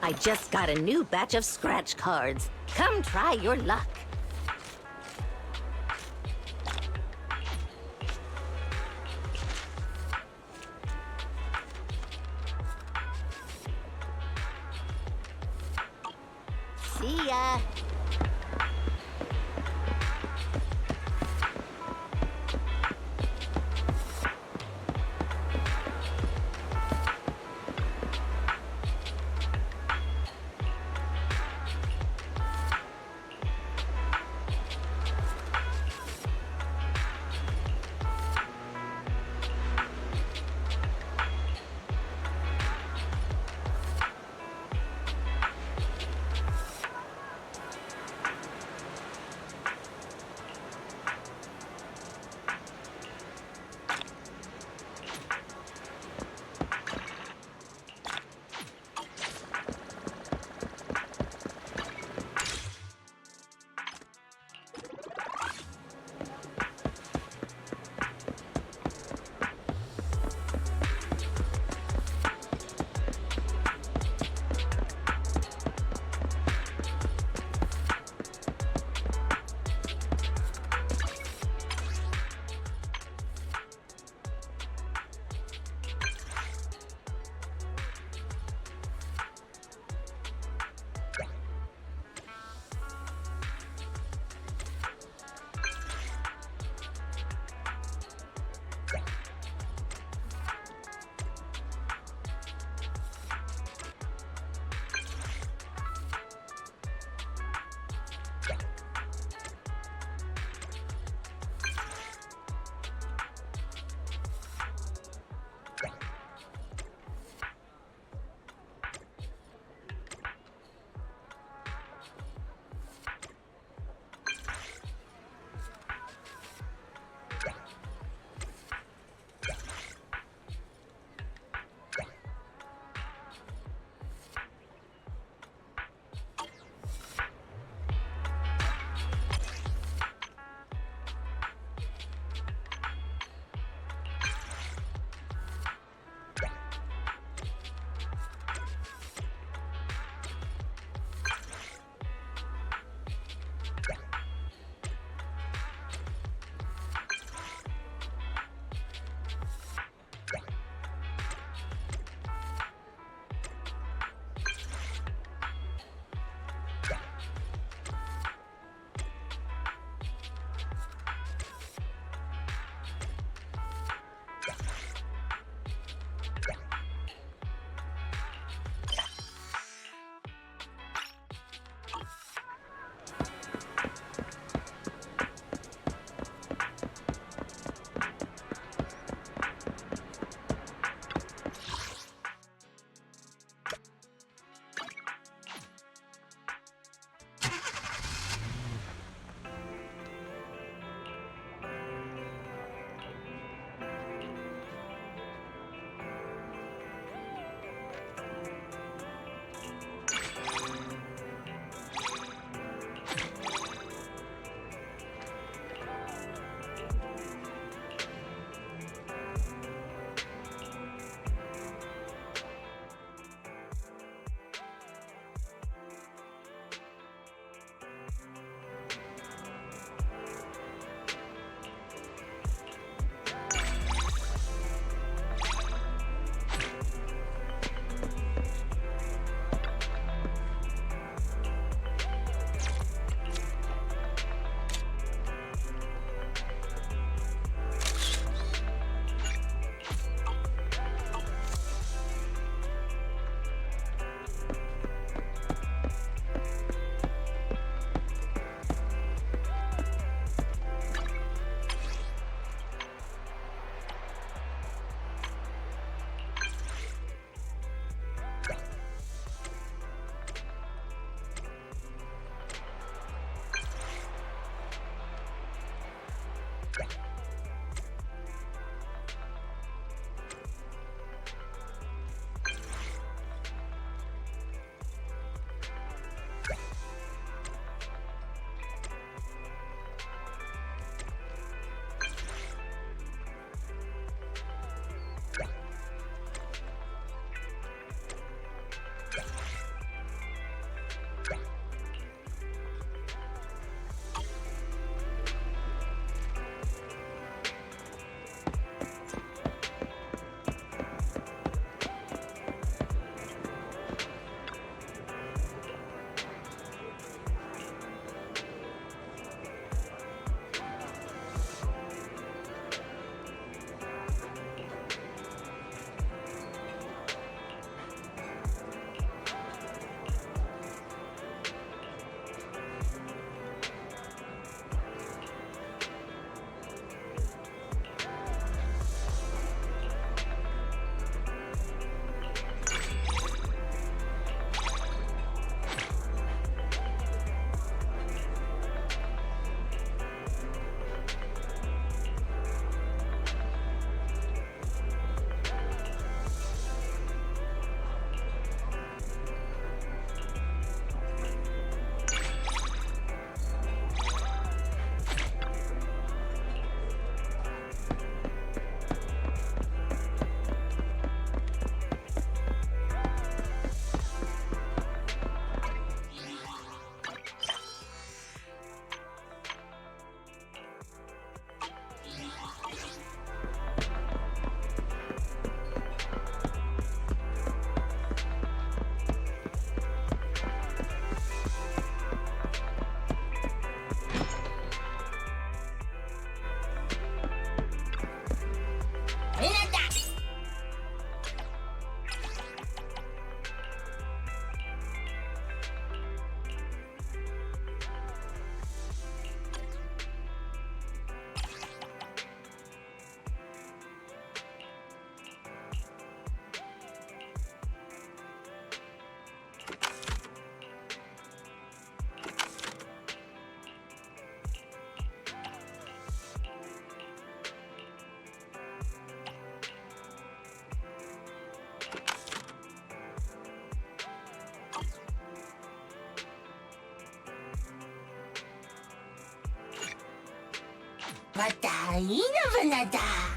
I just got a new batch of scratch cards. Come try your luck. See ya. Patainavanada.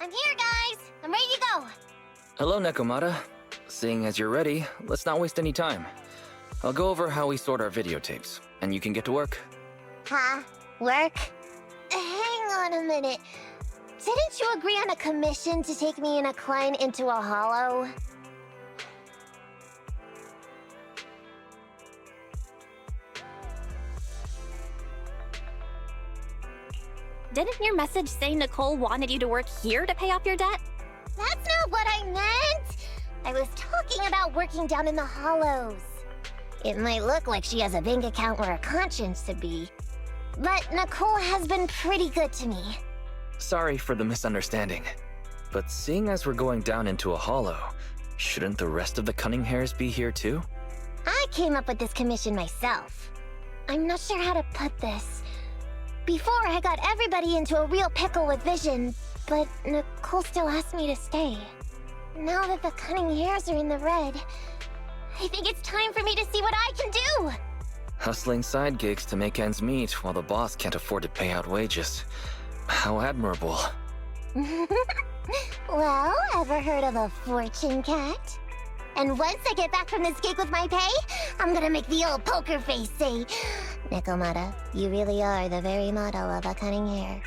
I'm here, guys! I'm ready to go! Hello, Nekomata. Seeing as you're ready, let's not waste any time. I'll go over how we sort our videotapes, and you can get to work. Huh? Work? Hang on a minute. Didn't you agree on a commission to take me and a client into a hollow? Didn't your message say Nicole wanted you to work here to pay off your debt? That's not what I meant! I was talking about working down in the hollows. It might look like she has a bank account where her conscience should be, but Nicole has been pretty good to me. Sorry for the misunderstanding, but seeing as we're going down into a hollow, shouldn't the rest of the cunning hairs be here too? I came up with this commission myself. I'm not sure how to put this. Before, I got everybody into a real pickle with vision, but Nicole still asked me to stay. Now that the cunning hairs are in the red, I think it's time for me to see what I can do! Hustling side gigs to make ends meet while the boss can't afford to pay out wages. How admirable. Well, ever heard of a fortune cat? And once I get back from this gig with my pay, I'm gonna make the old poker face say, Nekomata, you really are the very model of a cunning hair.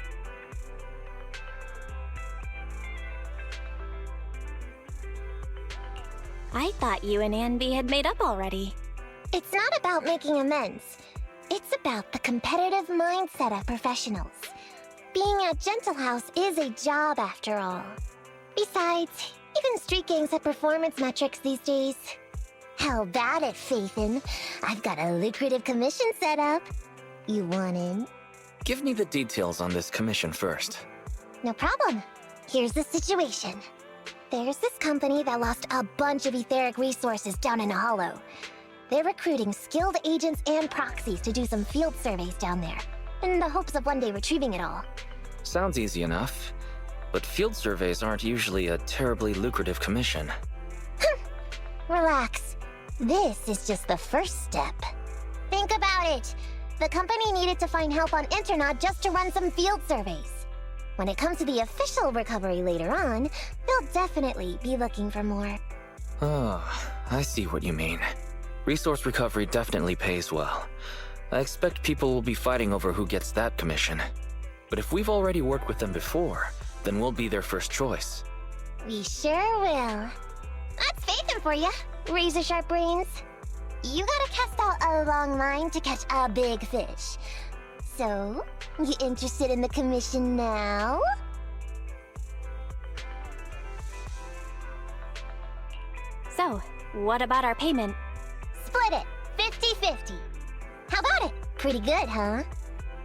I thought you and Anby had made up already. It's not about making amends. It's about the competitive mindset of professionals. Being at Gentle House is a job after all. Besides, even street gangs have performance metrics these days. How about it, Faithin? I've got a lucrative commission set up. You want in? Give me the details on this commission first. No problem. Here's the situation. There's this company that lost a bunch of etheric resources down in a hollow. They're recruiting skilled agents and proxies to do some field surveys down there, in the hopes of one day retrieving it all. Sounds easy enough, but field surveys aren't usually a terribly lucrative commission. Relax. This is just the first step. Think about it. The company needed to find help on Internaut just to run some field surveys. When it comes to the official recovery later on, they'll definitely be looking for more. Oh, I see what you mean. Resource recovery definitely pays well. I expect people will be fighting over who gets that commission. But if we've already worked with them before, then we'll be their first choice. We sure will. That's Faithin for you, razor-sharp brains. You gotta cast out a long line to catch a big fish. So, you interested in the commission now? So, what about our payment? Split it, 50-50. How about it? Pretty good, huh?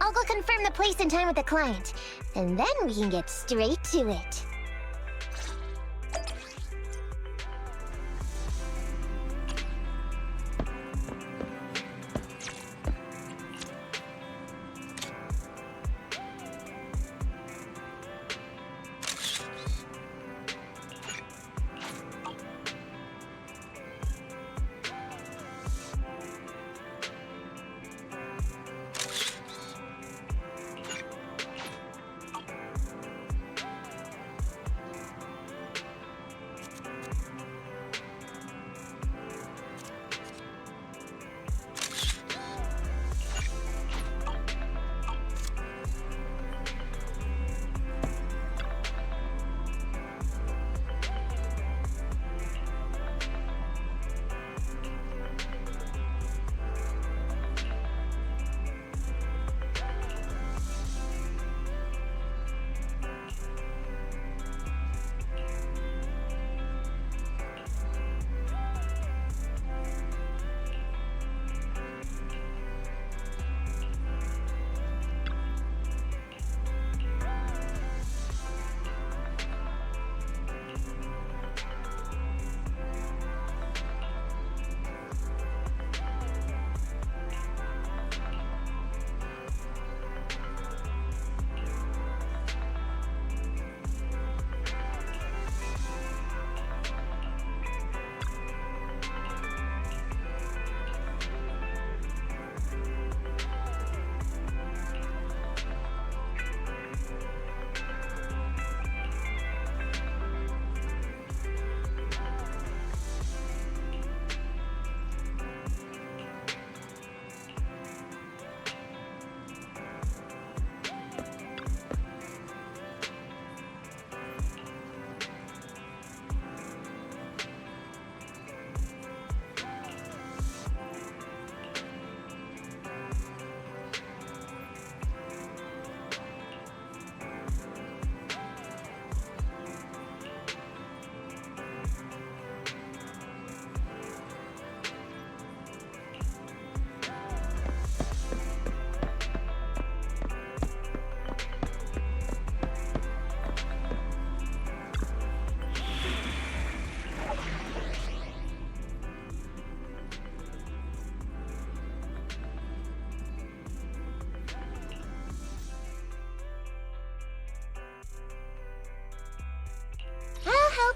I'll go confirm the place and time with the client, and then we can get straight to it.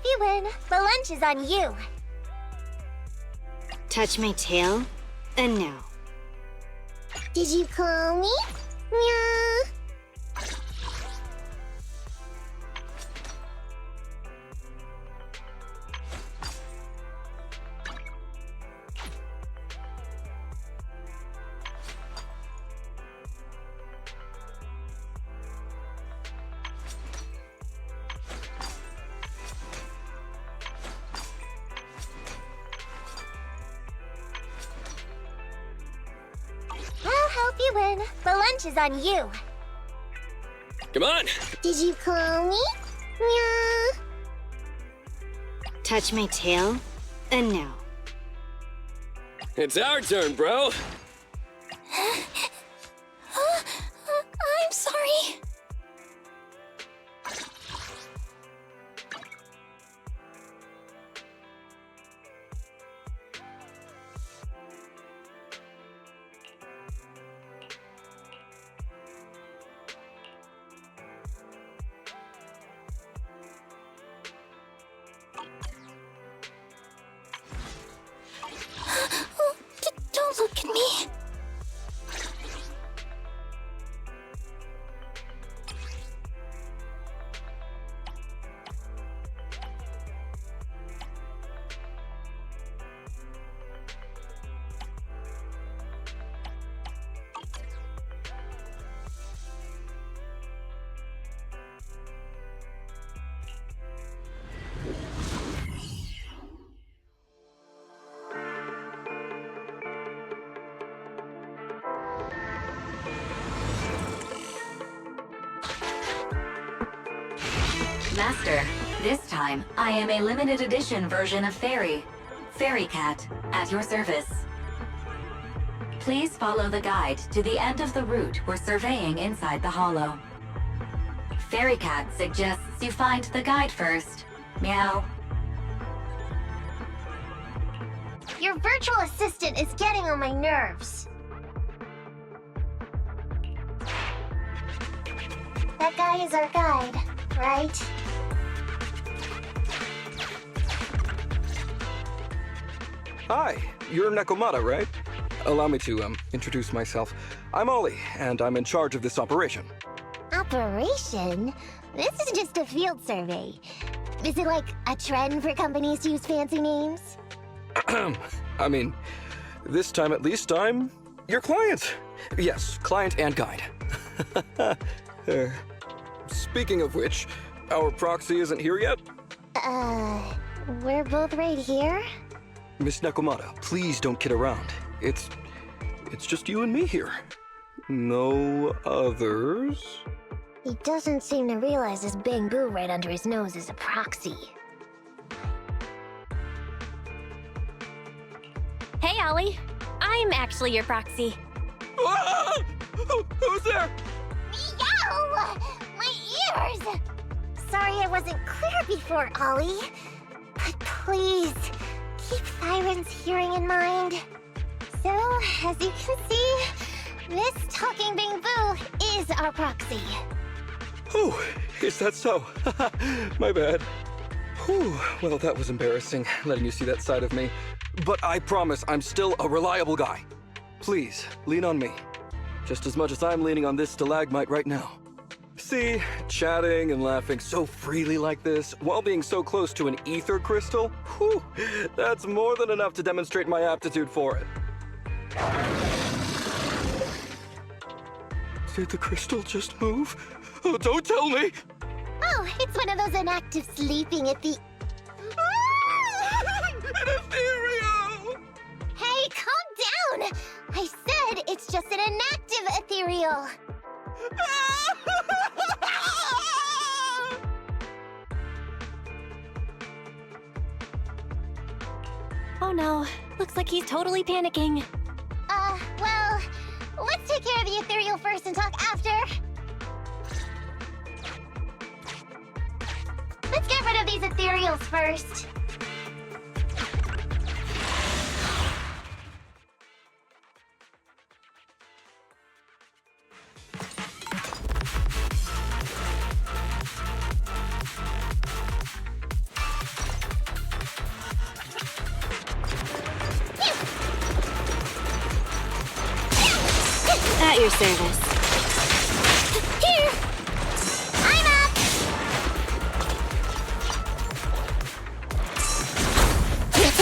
You win. The lunch is on you. Touch my tail, and now. Did you call me? Meow. You win. The lunch is on you. Come on! Did you call me? Meow. Touch my tail, and now. It's our turn, bro. I'm sorry. Don't look at me. Master, this time, I am a limited edition version of Fairy Cat, at your service. Please follow the guide to the end of the route we're surveying inside the hollow. Fairy Cat suggests you find the guide first. Meow. Your virtual assistant is getting on my nerves. That guy is our guide, right? Hi, you're Nekomata, right? Allow me to, introduce myself. I'm Ollie, and I'm in charge of this operation. Operation? This is just a field survey. Is it like a trend for companies to use fancy names? I mean, this time at least I'm your client. Yes, client and guide. Speaking of which, our proxy isn't here yet? We're both right here? Miss Nekomata, please don't kid around. It's just you and me here. No others? He doesn't seem to realize this Bangboo right under his nose is a proxy. Hey, Ollie. I'm actually your proxy. Ah! Who's there? Meow! My ears! Sorry I wasn't clear before, Ollie. But please, keep Siren's hearing in mind. So, as you can see, this talking Bangboo is our proxy. Oh, is that so? My bad. Whew, well, that was embarrassing, letting you see that side of me. But I promise I'm still a reliable guy. Please, lean on me. Just as much as I'm leaning on this stalagmite right now. See, chatting and laughing so freely like this, while being so close to an ether crystal, whew, that's more than enough to demonstrate my aptitude for it. Did the crystal just move? Oh, don't tell me! Oh, it's one of those inactive sleeping at the... An ethereal! Hey, calm down! I said it's just an inactive ethereal. Oh no, looks like he's totally panicking. Well, let's take care of the ethereal first and talk after. Let's get rid of these ethereals first. At your service. Here! I'm up! It's a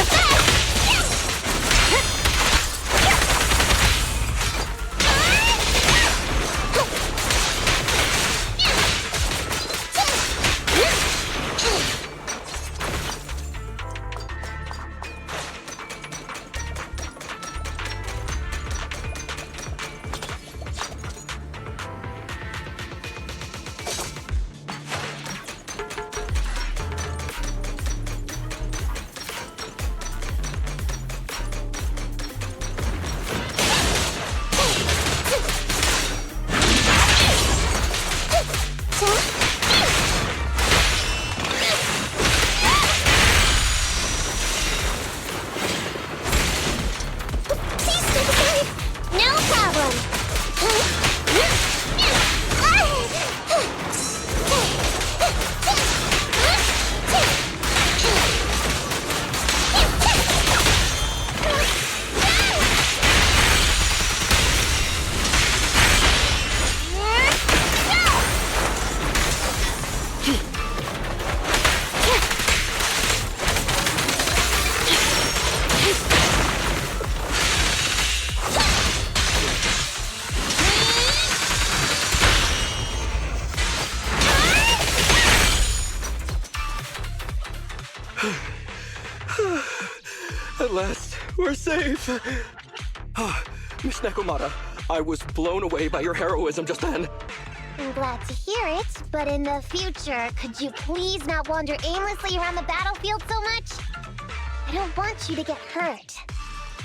We're safe! Miss Nekomata, I was blown away by your heroism just then. I'm glad to hear it, but in the future, could you please not wander aimlessly around the battlefield so much? I don't want you to get hurt.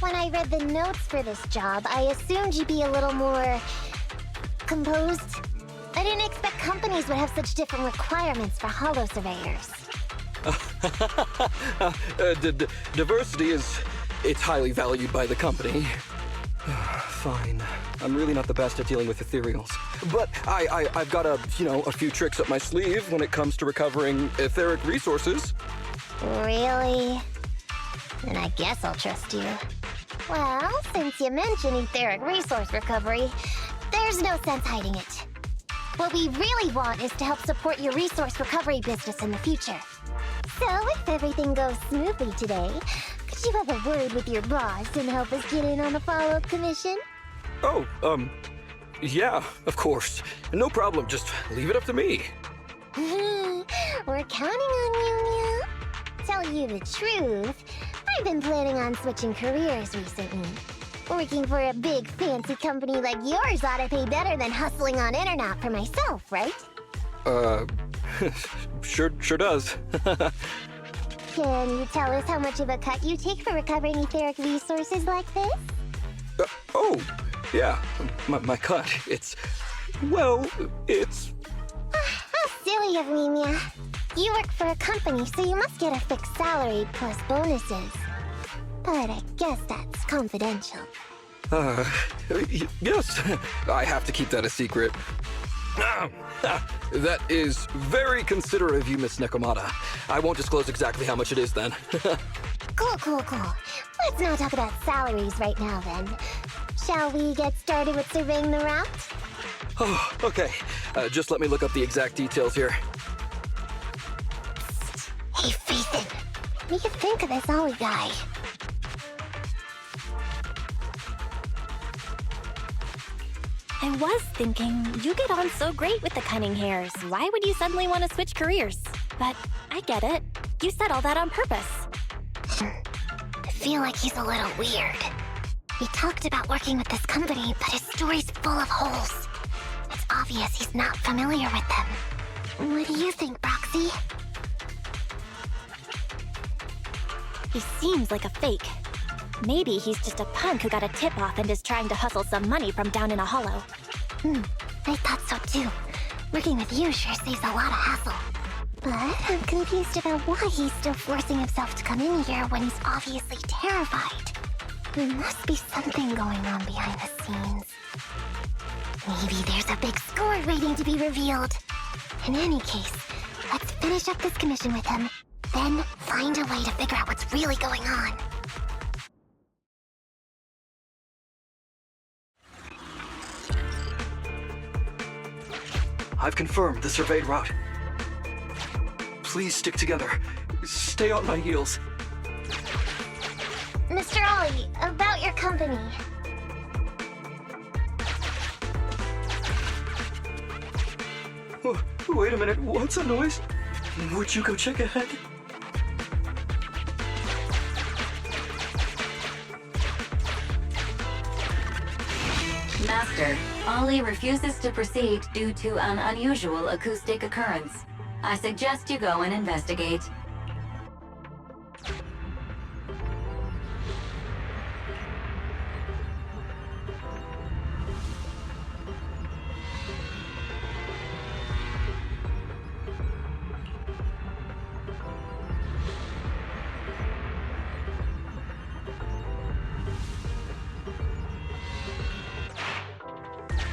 When I read the notes for this job, I assumed you'd be a little more... composed. I didn't expect companies would have such different requirements for holo surveyors. Diversity it's highly valued by the company. Fine. I'm really not the best at dealing with ethereals. But I've got a few tricks up my sleeve when it comes to recovering etheric resources. Really? Then I guess I'll trust you. Well, since you mentioned etheric resource recovery, there's no sense hiding it. What we really want is to help support your resource recovery business in the future. So, if everything goes smoothly today, could you have a word with your boss and help us get in on the follow-up commission? Oh, yeah, of course. No problem, just leave it up to me. We're counting on you, Mia. Tell you the truth, I've been planning on switching careers recently. Working for a big fancy company like yours ought to pay better than hustling on internet for myself, right? Sure does. Can you tell us how much of a cut you take for recovering etheric resources like this? Oh, yeah, my cut, it's... How silly of me, Mia. You work for a company, so you must get a fixed salary plus bonuses. But I guess that's confidential. Yes, I have to keep that a secret. That is very considerate of you, Miss Nekomata. I won't disclose exactly how much it is then. Cool. Let's not talk about salaries right now then. Shall we get started with surveying the route? Oh, okay. Just let me look up the exact details here. Hey, Ethan. What do you think of this Ollie guy? I was thinking, you get on so great with the cunning hairs. Why would you suddenly want to switch careers? But I get it. You said all that on purpose. I feel like he's a little weird. He talked about working with this company, but his story's full of holes. It's obvious he's not familiar with them. What do you think, Proxy? He seems like a fake. Maybe he's just a punk who got a tip-off and is trying to hustle some money from down in a hollow. I thought so too. Working with you sure saves a lot of hassle. But I'm confused about why he's still forcing himself to come in here when he's obviously terrified. There must be something going on behind the scenes. Maybe there's a big score waiting to be revealed. In any case, let's finish up this commission with him, then find a way to figure out what's really going on. I've confirmed the surveyed route. Please stick together. Stay on my heels. Mr. Ollie, about your company. Wait a minute, what's that noise? Would you go check ahead? Master, Ollie refuses to proceed due to an unusual acoustic occurrence. I suggest you go and investigate.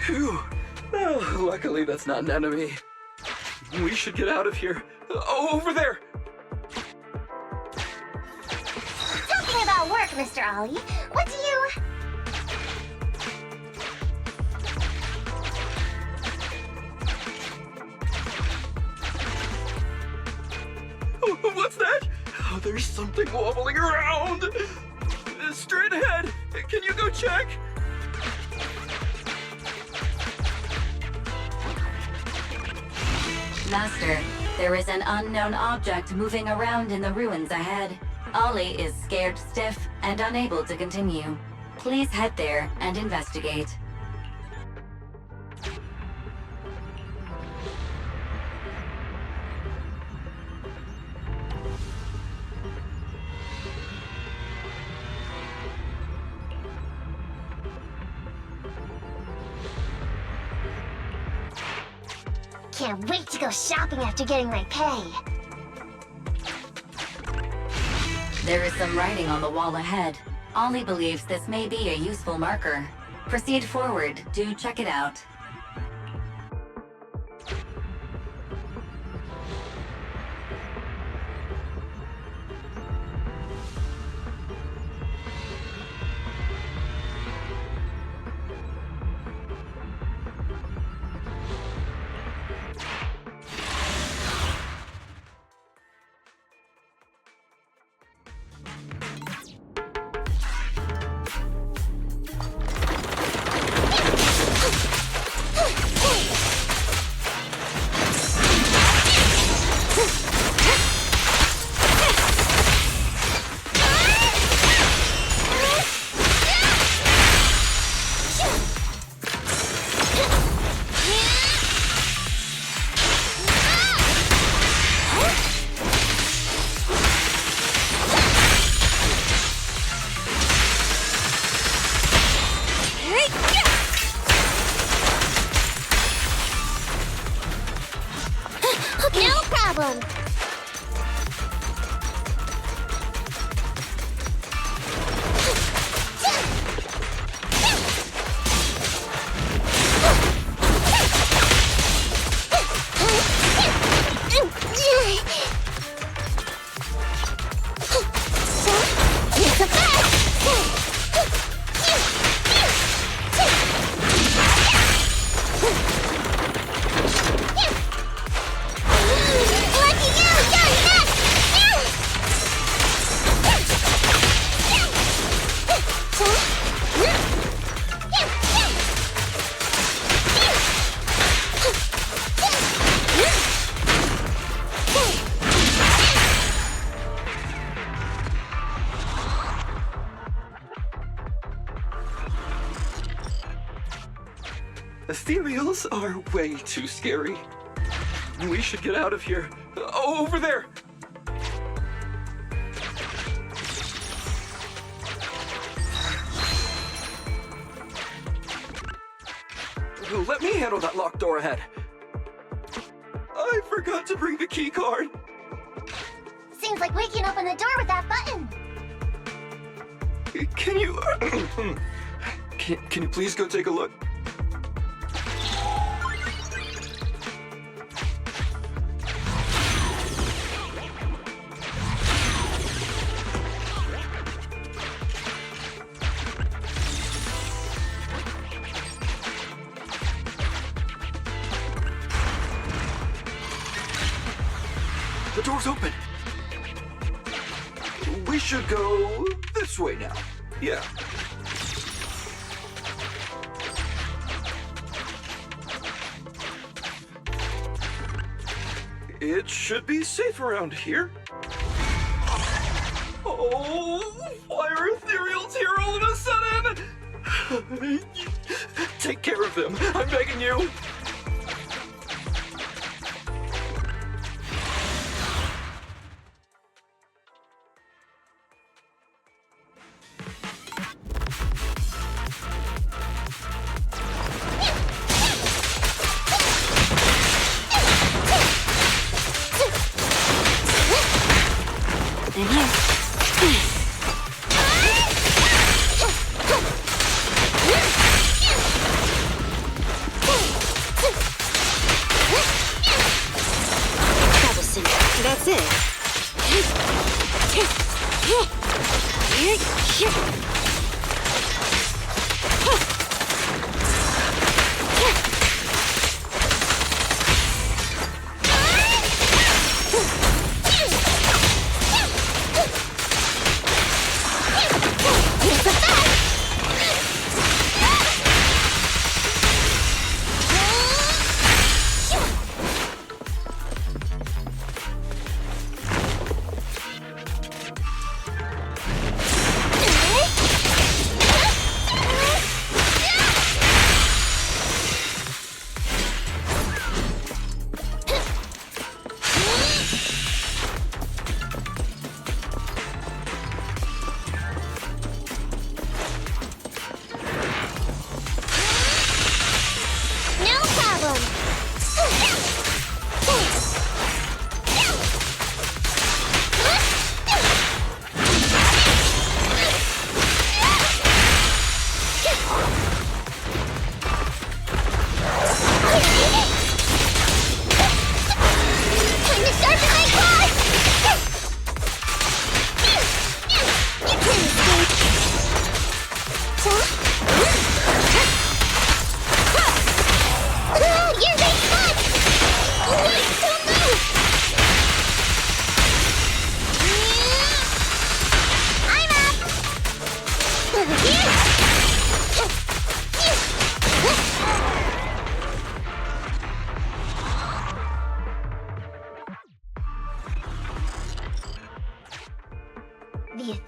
Phew. Oh, luckily that's not an enemy. We should get out of here. Oh, over there! Talking about work, Mr. Ollie, what do you... Oh, what's that? Oh, there's something wobbling around! Straight ahead! Can you go check? Master, there is an unknown object moving around in the ruins ahead. Ollie is scared stiff and unable to continue. Please head there and investigate. Can't wait to go shopping after getting my pay. There is some writing on the wall ahead. Ollie believes this may be a useful marker. Proceed forward. Do check it out. No problem. Ethereals are way too scary. We should get out of here. Oh, over there! Let me handle that locked door ahead. I forgot to bring the key card. Seems like we can open the door with that button. Can you... can you please go take a look? The door's open. We should go this way now. Yeah. It should be safe around here. Oh, why are Ethereals here all of a sudden? Take care of them. I'm begging you.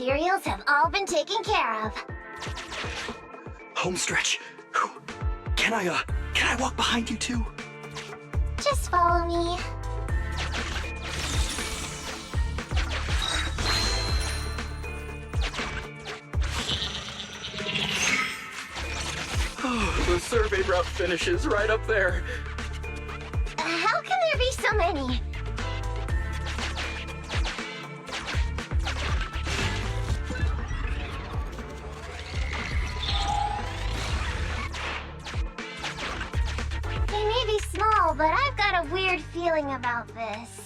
Ethereals have all been taken care of. Home stretch. Whew. Can I walk behind you too? Just follow me. Oh, the survey route finishes right up there. How can there be so many? They may be small, but I've got a weird feeling about this.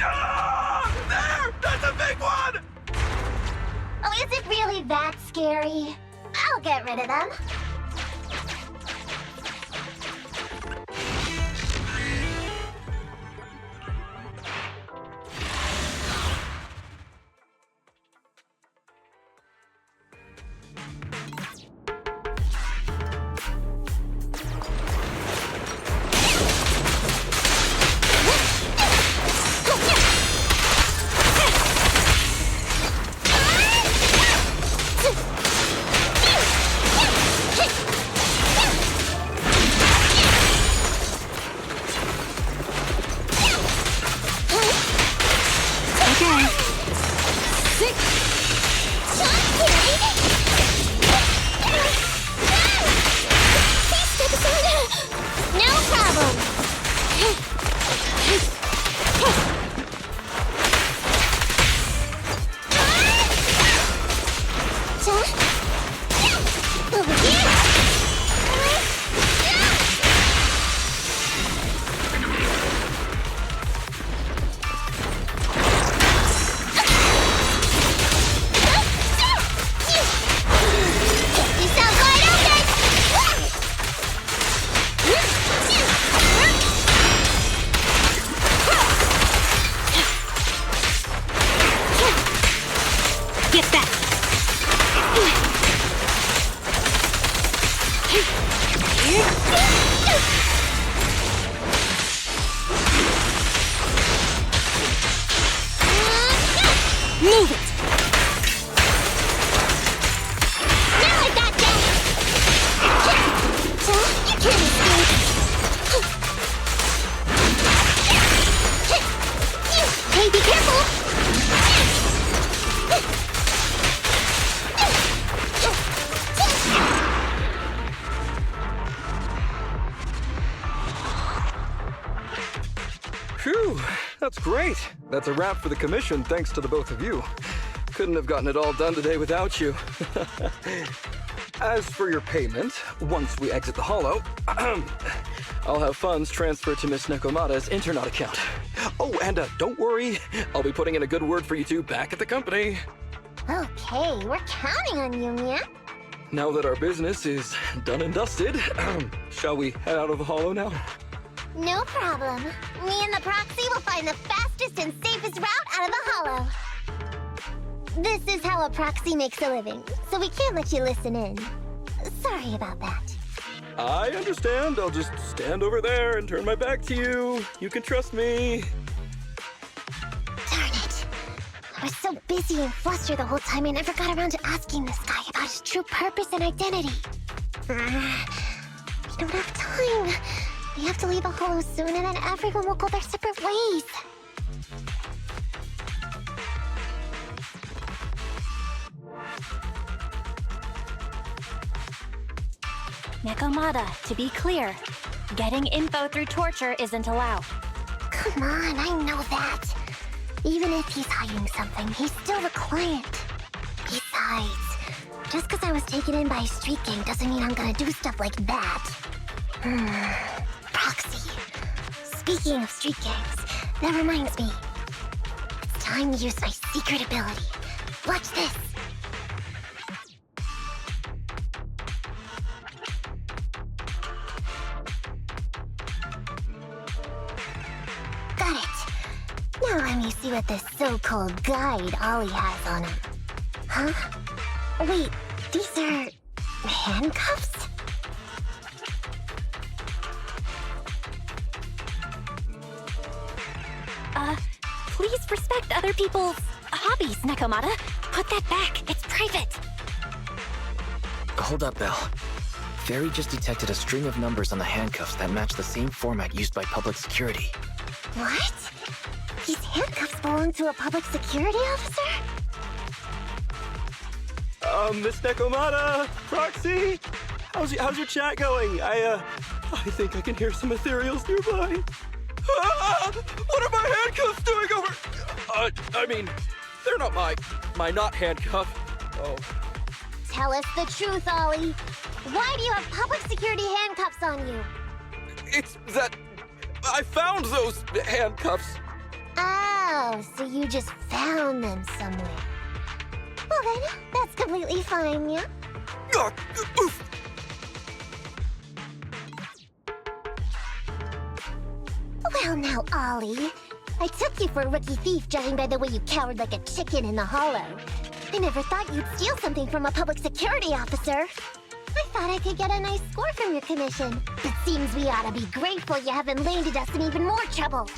Ah! There! That's a big one! Oh, is it really that scary? I'll get rid of them. Move it! Now I got that! You can't escape! Hey, be careful! Phew, that's great. That's a wrap for the commission, thanks to the both of you. Couldn't have gotten it all done today without you. As for your payment, once we exit the Hollow, I'll have funds transferred to Miss Nekomata's Internet account. Oh, and don't worry, I'll be putting in a good word for you two back at the company. Okay, we're counting on you, Mia. Now that our business is done and dusted, shall we head out of the Hollow now? No problem. Me and the Proxy will find the fastest and safest route out of the Hollow. This is how a Proxy makes a living, so we can't let you listen in. Sorry about that. I understand. I'll just stand over there and turn my back to you. You can trust me. Darn it. I was so busy and flustered the whole time I never got around to asking this guy about his true purpose and identity. We don't have time. We have to leave the Hollow soon and then everyone will go their separate ways. Nekomata, to be clear, getting info through torture isn't allowed. Come on, I know that. Even if he's hiding something, he's still the client. Besides, just because I was taken in by a street gang doesn't mean I'm gonna do stuff like that. Proxy. Speaking of street gangs, that reminds me. It's time to use my secret ability. Watch this. Got it. Now let me see what this so-called guide Ollie has on him. Huh? Wait, these are handcuffs? Please respect other people's hobbies, Nekomata. Put that back. It's private. Hold up, Belle. Fairy just detected a string of numbers on the handcuffs that match the same format used by public security. What? These handcuffs belong to a public security officer? Miss Nekomata! Proxy! How's your chat going? I think I can hear some ethereals nearby. Ah! What are my handcuffs doing over? I mean, they're not my not handcuff. Oh. Tell us the truth, Ollie. Why do you have public security handcuffs on you? It's that I found those handcuffs. Oh, so you just found them somewhere. Well then, that's completely fine, yeah? Ah, oof. Well now, Ollie. I took you for a rookie thief judging by the way you cowered like a chicken in the hollow. I never thought you'd steal something from a public security officer. I thought I could get a nice score from your commission. It seems we ought to be grateful you haven't landed us in even more trouble.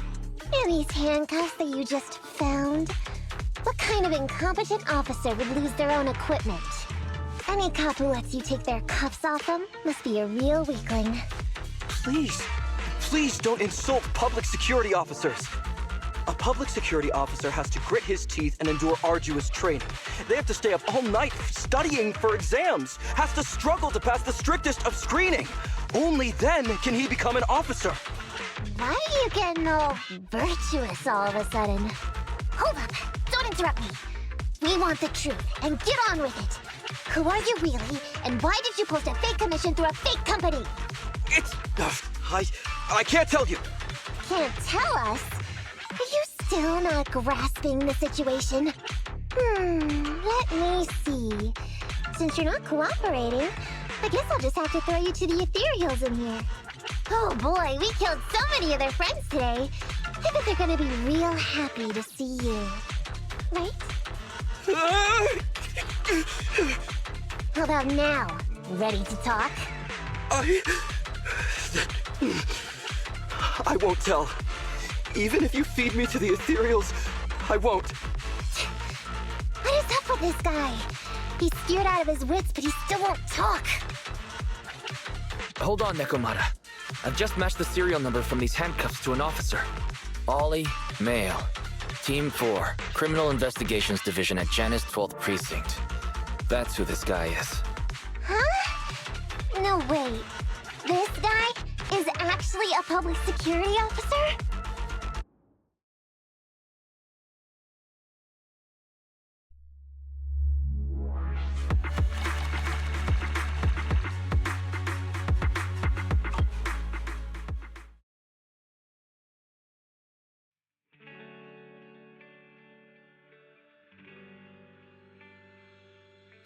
And these handcuffs that you just found? What kind of incompetent officer would lose their own equipment? Any cop who lets you take their cuffs off them must be a real weakling. Please don't insult public security officers. A public security officer has to grit his teeth and endure arduous training. They have to stay up all night studying for exams, has to struggle to pass the strictest of screening. Only then can he become an officer. Why are you getting all virtuous all of a sudden? Hold up! Don't interrupt me! We want the truth, and get on with it! Who are you really, and why did you post a fake commission through a fake company? It's... I can't tell you. Can't tell us? Are you still not grasping the situation? Let me see. Since you're not cooperating, I guess I'll just have to throw you to the Ethereals in here. Oh boy, we killed so many of their friends today. I bet they're gonna be real happy to see you. Right? How about now? Ready to talk? I won't tell. Even if you feed me to the Ethereals, I won't. What is up with this guy? He's scared out of his wits, but he still won't talk. Hold on, Nekomata. I've just matched the serial number from these handcuffs to an officer. Ollie, male. Team 4, Criminal Investigations Division at Janus 12th Precinct. That's who this guy is. Huh? No, wait. This guy is actually a public security officer?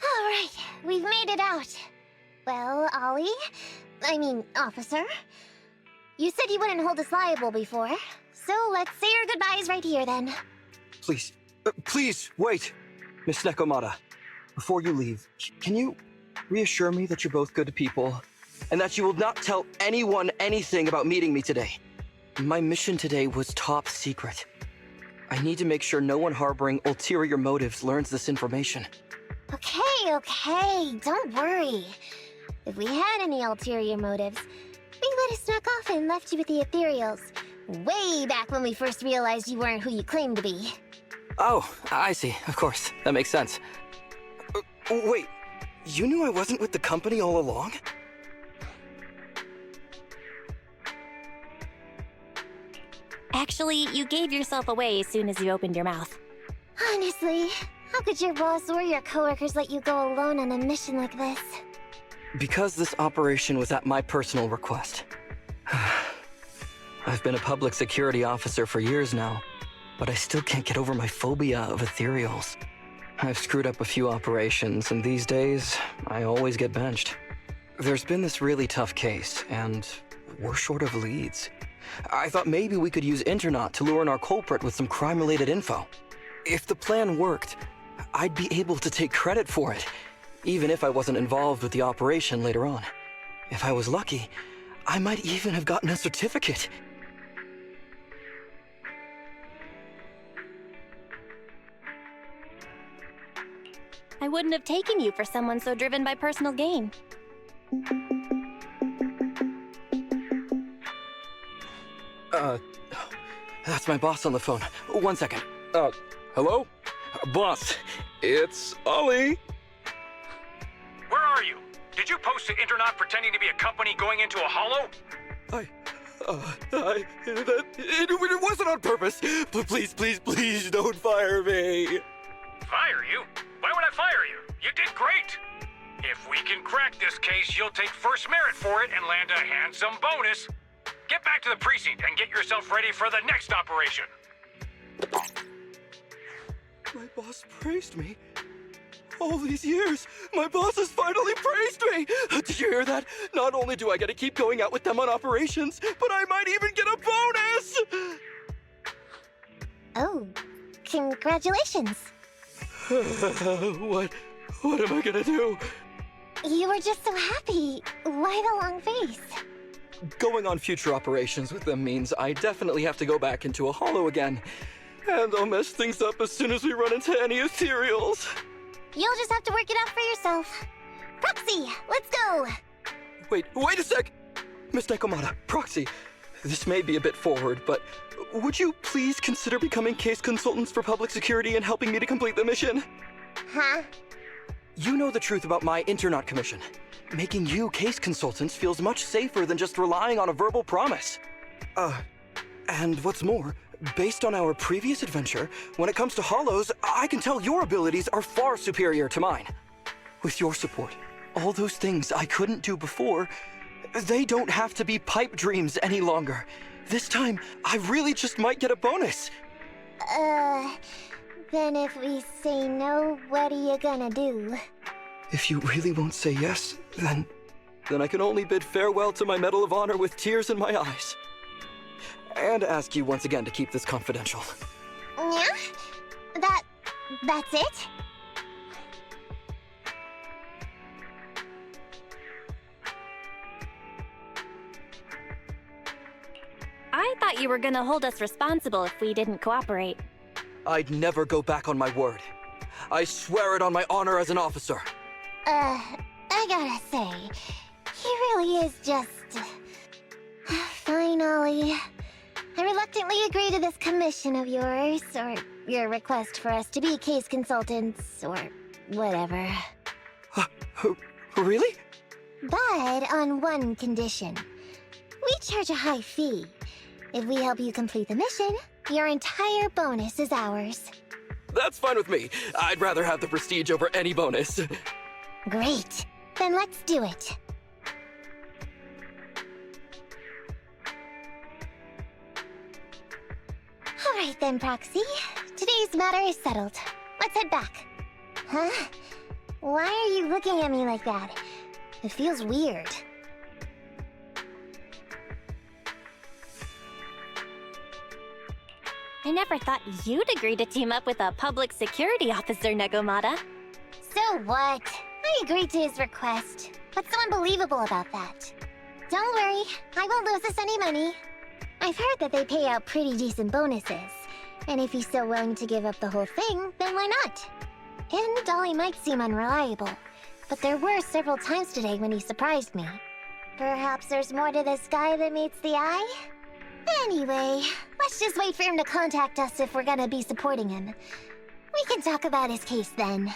Alright, we've made it out. Well, Ollie? Officer? You said you wouldn't hold us liable before, so let's say our goodbyes right here then. Please, wait. Miss Nekomata, before you leave, can you reassure me that you're both good people, and that you will not tell anyone anything about meeting me today? My mission today was top secret. I need to make sure no one harboring ulterior motives learns this information. Okay, don't worry. If we had any ulterior motives, we would have snuck off and left you with the Ethereals. Way back when we first realized you weren't who you claimed to be. Oh, I see. Of course. That makes sense. Wait, you knew I wasn't with the company all along? Actually, you gave yourself away as soon as you opened your mouth. Honestly, how could your boss or your coworkers let you go alone on a mission like this? Because this operation was at my personal request. I've been a public security officer for years now, but I still can't get over my phobia of ethereals. I've screwed up a few operations, and these days, I always get benched. There's been this really tough case, and we're short of leads. I thought maybe we could use Internet to lure in our culprit with some crime-related info. If the plan worked, I'd be able to take credit for it, even if I wasn't involved with the operation later on. If I was lucky, I might even have gotten a certificate. I wouldn't have taken you for someone so driven by personal gain. That's my boss on the phone. 1 second. Hello? Boss, it's Ollie. Where are you? Did you post to Internet pretending to be a company going into a hollow? It wasn't on purpose. But please don't fire me. Fire you? Why would I fire you? You did great. If we can crack this case, you'll take first merit for it and land a handsome bonus. Get back to the precinct and get yourself ready for the next operation. My boss praised me. All these years, my boss has finally praised me! Did you hear that? Not only do I get to keep going out with them on operations, but I might even get a bonus! Oh, congratulations. What am I gonna do? You were just so happy. Why the long face? Going on future operations with them means I definitely have to go back into a hollow again. And I'll mess things up as soon as we run into any Ethereals. You'll just have to work it out for yourself. Proxy, let's go! Wait a sec! Miss Nekomata, Proxy, this may be a bit forward, but would you please consider becoming case consultants for public security and helping me to complete the mission? Huh? You know the truth about my Internet commission. Making you case consultants feels much safer than just relying on a verbal promise. And what's more, based on our previous adventure, when it comes to hollows, I can tell your abilities are far superior to mine. With your support, all those things I couldn't do before, they don't have to be pipe dreams any longer. This time, I really just might get a bonus. Then if we say no, what are you gonna do? If you really won't say yes, then I can only bid farewell to my Medal of Honor with tears in my eyes. And ask you once again to keep this confidential. Yeah? That's it? I thought you were gonna hold us responsible if we didn't cooperate. I'd never go back on my word. I swear it on my honor as an officer. I gotta say, he really is just... Fine, Ollie. I reluctantly agree to this commission of yours, or your request for us to be case consultants, or whatever. Really? But on one condition. We charge a high fee. If we help you complete the mission, your entire bonus is ours. That's fine with me. I'd rather have the prestige over any bonus. Great. Then let's do it. Alright then, Proxy. Today's matter is settled. Let's head back. Huh? Why are you looking at me like that? It feels weird. I never thought you'd agree to team up with a public security officer, Nekomata. So what? I agreed to his request. What's so unbelievable about that? Don't worry, I won't lose us any money. I've heard that they pay out pretty decent bonuses. And if he's so willing to give up the whole thing, then why not? And Dolly might seem unreliable, but there were several times today when he surprised me. Perhaps there's more to this guy than meets the eye? Anyway, let's just wait for him to contact us if we're gonna be supporting him. We can talk about his case then.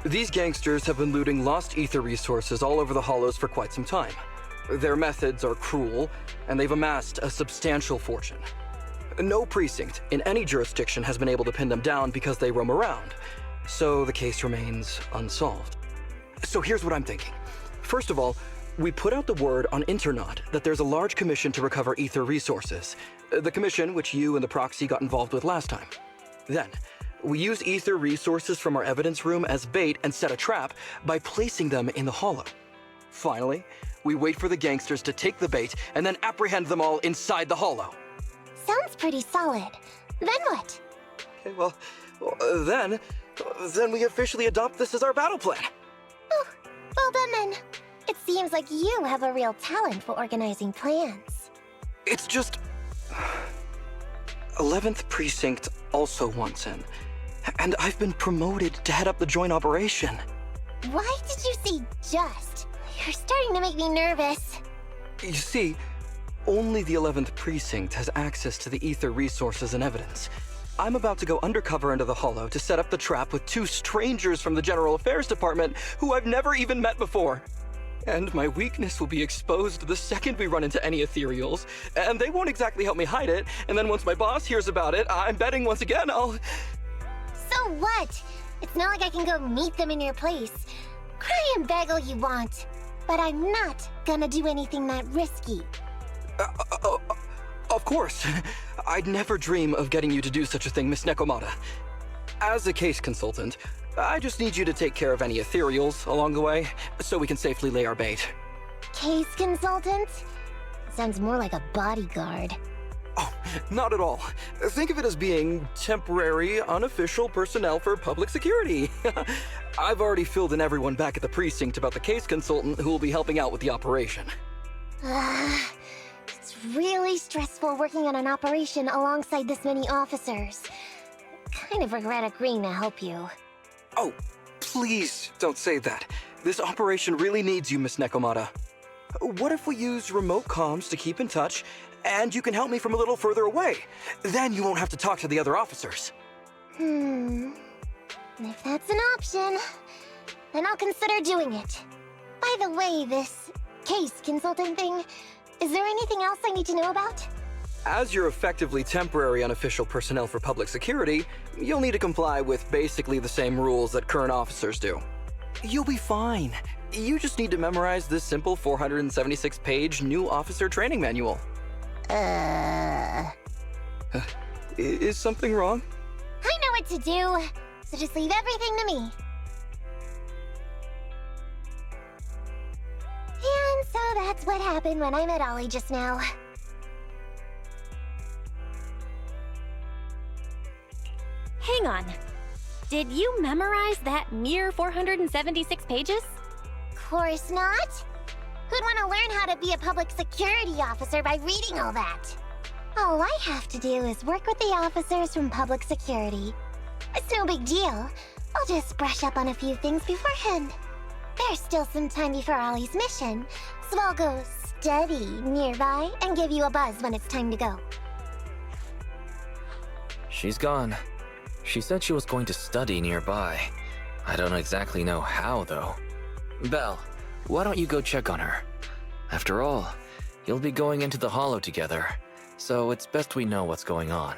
These gangsters have been looting lost ether resources all over the hollows for quite some time. Their methods are cruel, and they've amassed a substantial fortune. No precinct in any jurisdiction has been able to pin them down because they roam around, so the case remains unsolved. So here's what I'm thinking. First of all, we put out the word on Internet that there's a large commission to recover ether resources. The commission which you and the Proxy got involved with last time. Then, we use ether resources from our evidence room as bait and set a trap by placing them in the hollow. Finally, we wait for the gangsters to take the bait and then apprehend them all inside the hollow. Sounds pretty solid. Then what? Okay, well, then we officially adopt this as our battle plan. Oh, well done then. It seems like you have a real talent for organizing plans. It's just... 11th Precinct also wants in, and I've been promoted to head up the joint operation. Why did you say just? You're starting to make me nervous. You see, only the 11th Precinct has access to the ether resources and evidence. I'm about to go undercover into the hollow to set up the trap with 2 strangers from the General Affairs Department who I've never even met before. And my weakness will be exposed the second we run into any Ethereals, and they won't exactly help me hide it, and then once my boss hears about it, I'm betting once again I'll... So what? It's not like I can go meet them in your place. Cry and beg all you want, but I'm not gonna do anything that risky. Of course. I'd never dream of getting you to do such a thing, Miss Nekomata. As a case consultant, I just need you to take care of any Ethereals along the way, so we can safely lay our bait. Case consultant? Sounds more like a bodyguard. Oh, not at all. Think of it as being temporary, unofficial personnel for public security. I've already filled in everyone back at the precinct about the case consultant who will be helping out with the operation. It's really stressful working on an operation alongside this many officers. Kind of regret agreeing to help you. Oh, please don't say that. This operation really needs you, Miss Nekomata. What if we use remote comms to keep in touch, and you can help me from a little further away? Then you won't have to talk to the other officers. If that's an option, then I'll consider doing it. By the way, this case consulting thing, is there anything else I need to know about? As you're effectively temporary unofficial personnel for public security, you'll need to comply with basically the same rules that current officers do. You'll be fine. You just need to memorize this simple 476-page new officer training manual. Is something wrong? I know what to do, so just leave everything to me. And so that's what happened when I met Ollie just now. Hang on. Did you memorize that mere 476 pages? Course not. Who'd want to learn how to be a public security officer by reading all that? All I have to do is work with the officers from public security. It's no big deal. I'll just brush up on a few things beforehand. There's still some time before Ollie's mission, so I'll go study nearby and give you a buzz when it's time to go. She's gone. She said she was going to study nearby. I don't exactly know how, though. Belle, why don't you go check on her? After all, you'll be going into the hollow together, so it's best we know what's going on.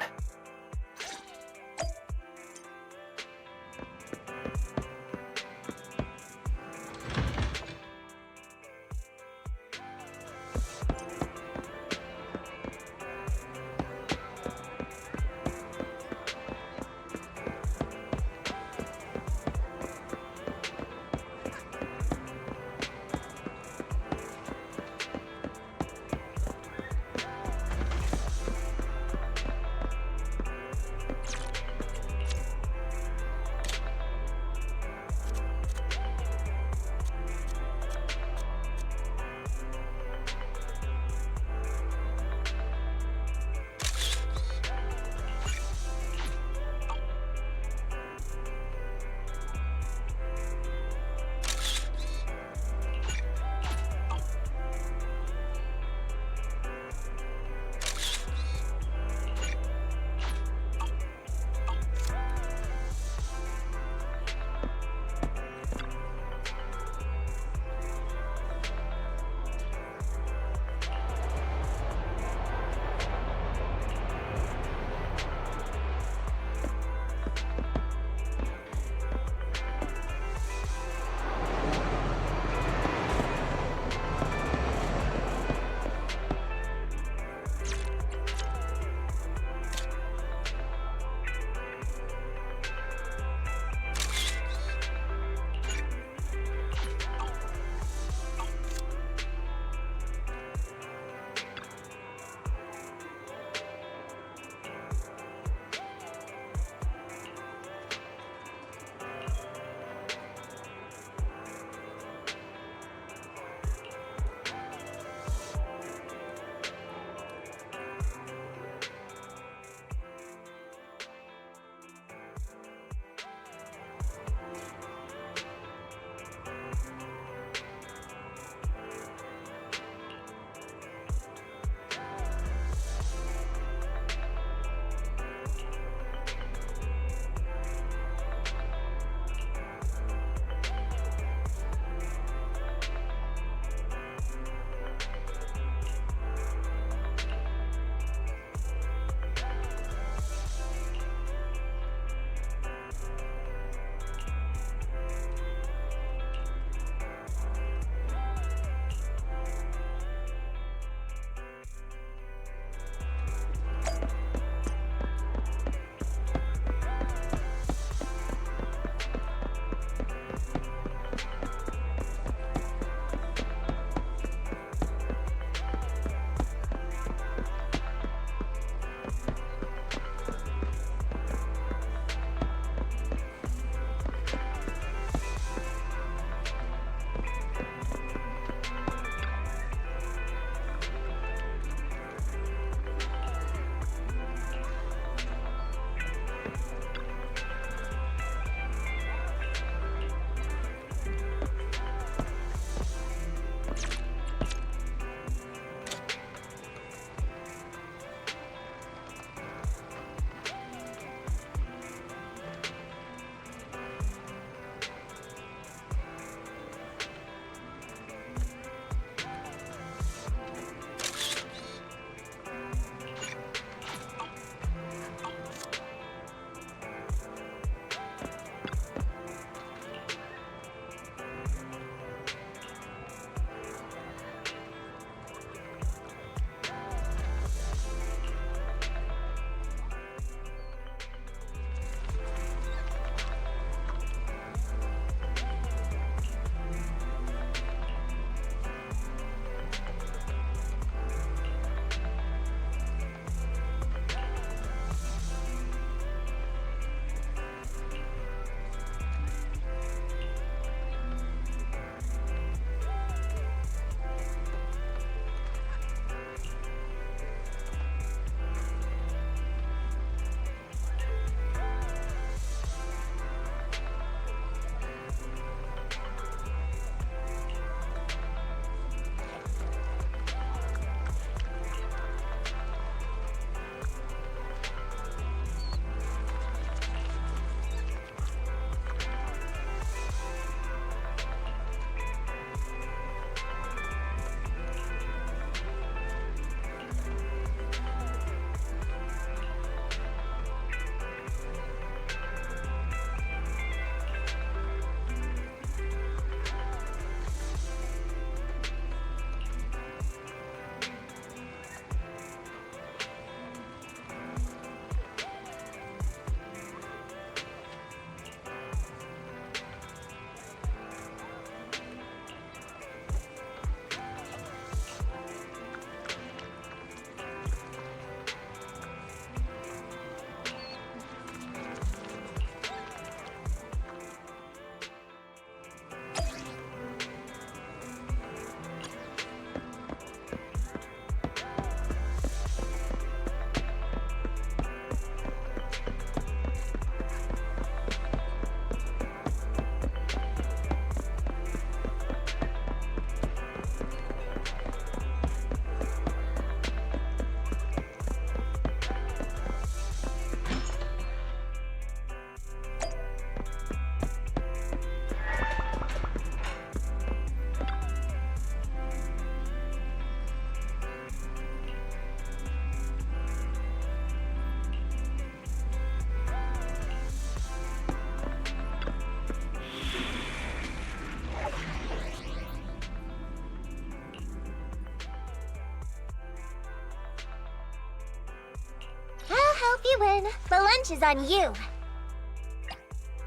lunch is on you.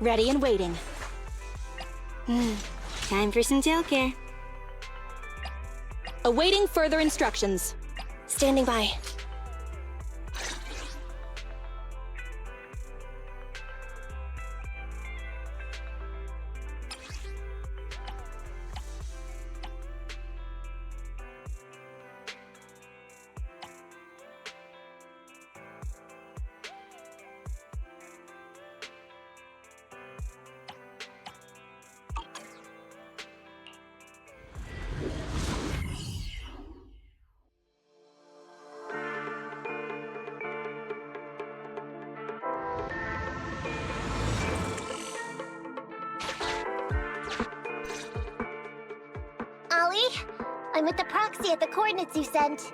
Ready and waiting. Time for some tailcare. Awaiting further instructions. Standing by. I'm with the Proxy at the coordinates you sent.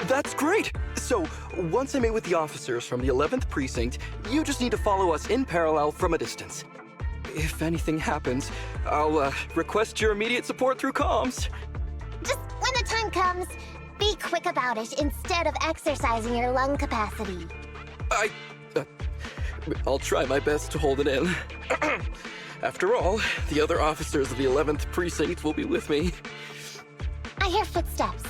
That's great! So, once I meet with the officers from the 11th Precinct, you just need to follow us in parallel from a distance. If anything happens, I'll request your immediate support through comms. Just when the time comes, be quick about it instead of exercising your lung capacity. I'll try my best to hold it in. After all, the other officers of the 11th Precinct will be with me. I hear footsteps.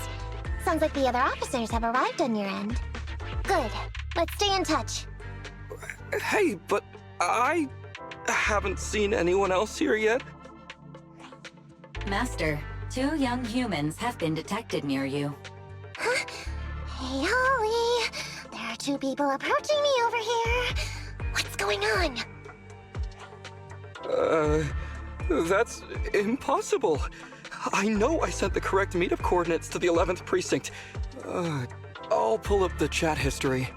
Sounds like the other officers have arrived on your end. Good. Let's stay in touch. Hey, but I haven't seen anyone else here yet. Master, 2 young humans have been detected near you. Huh? Hey, Holly. There are 2 people approaching me over here. What's going on? That's impossible. I know I sent the correct meetup coordinates to the 11th Precinct. I'll pull up the chat history.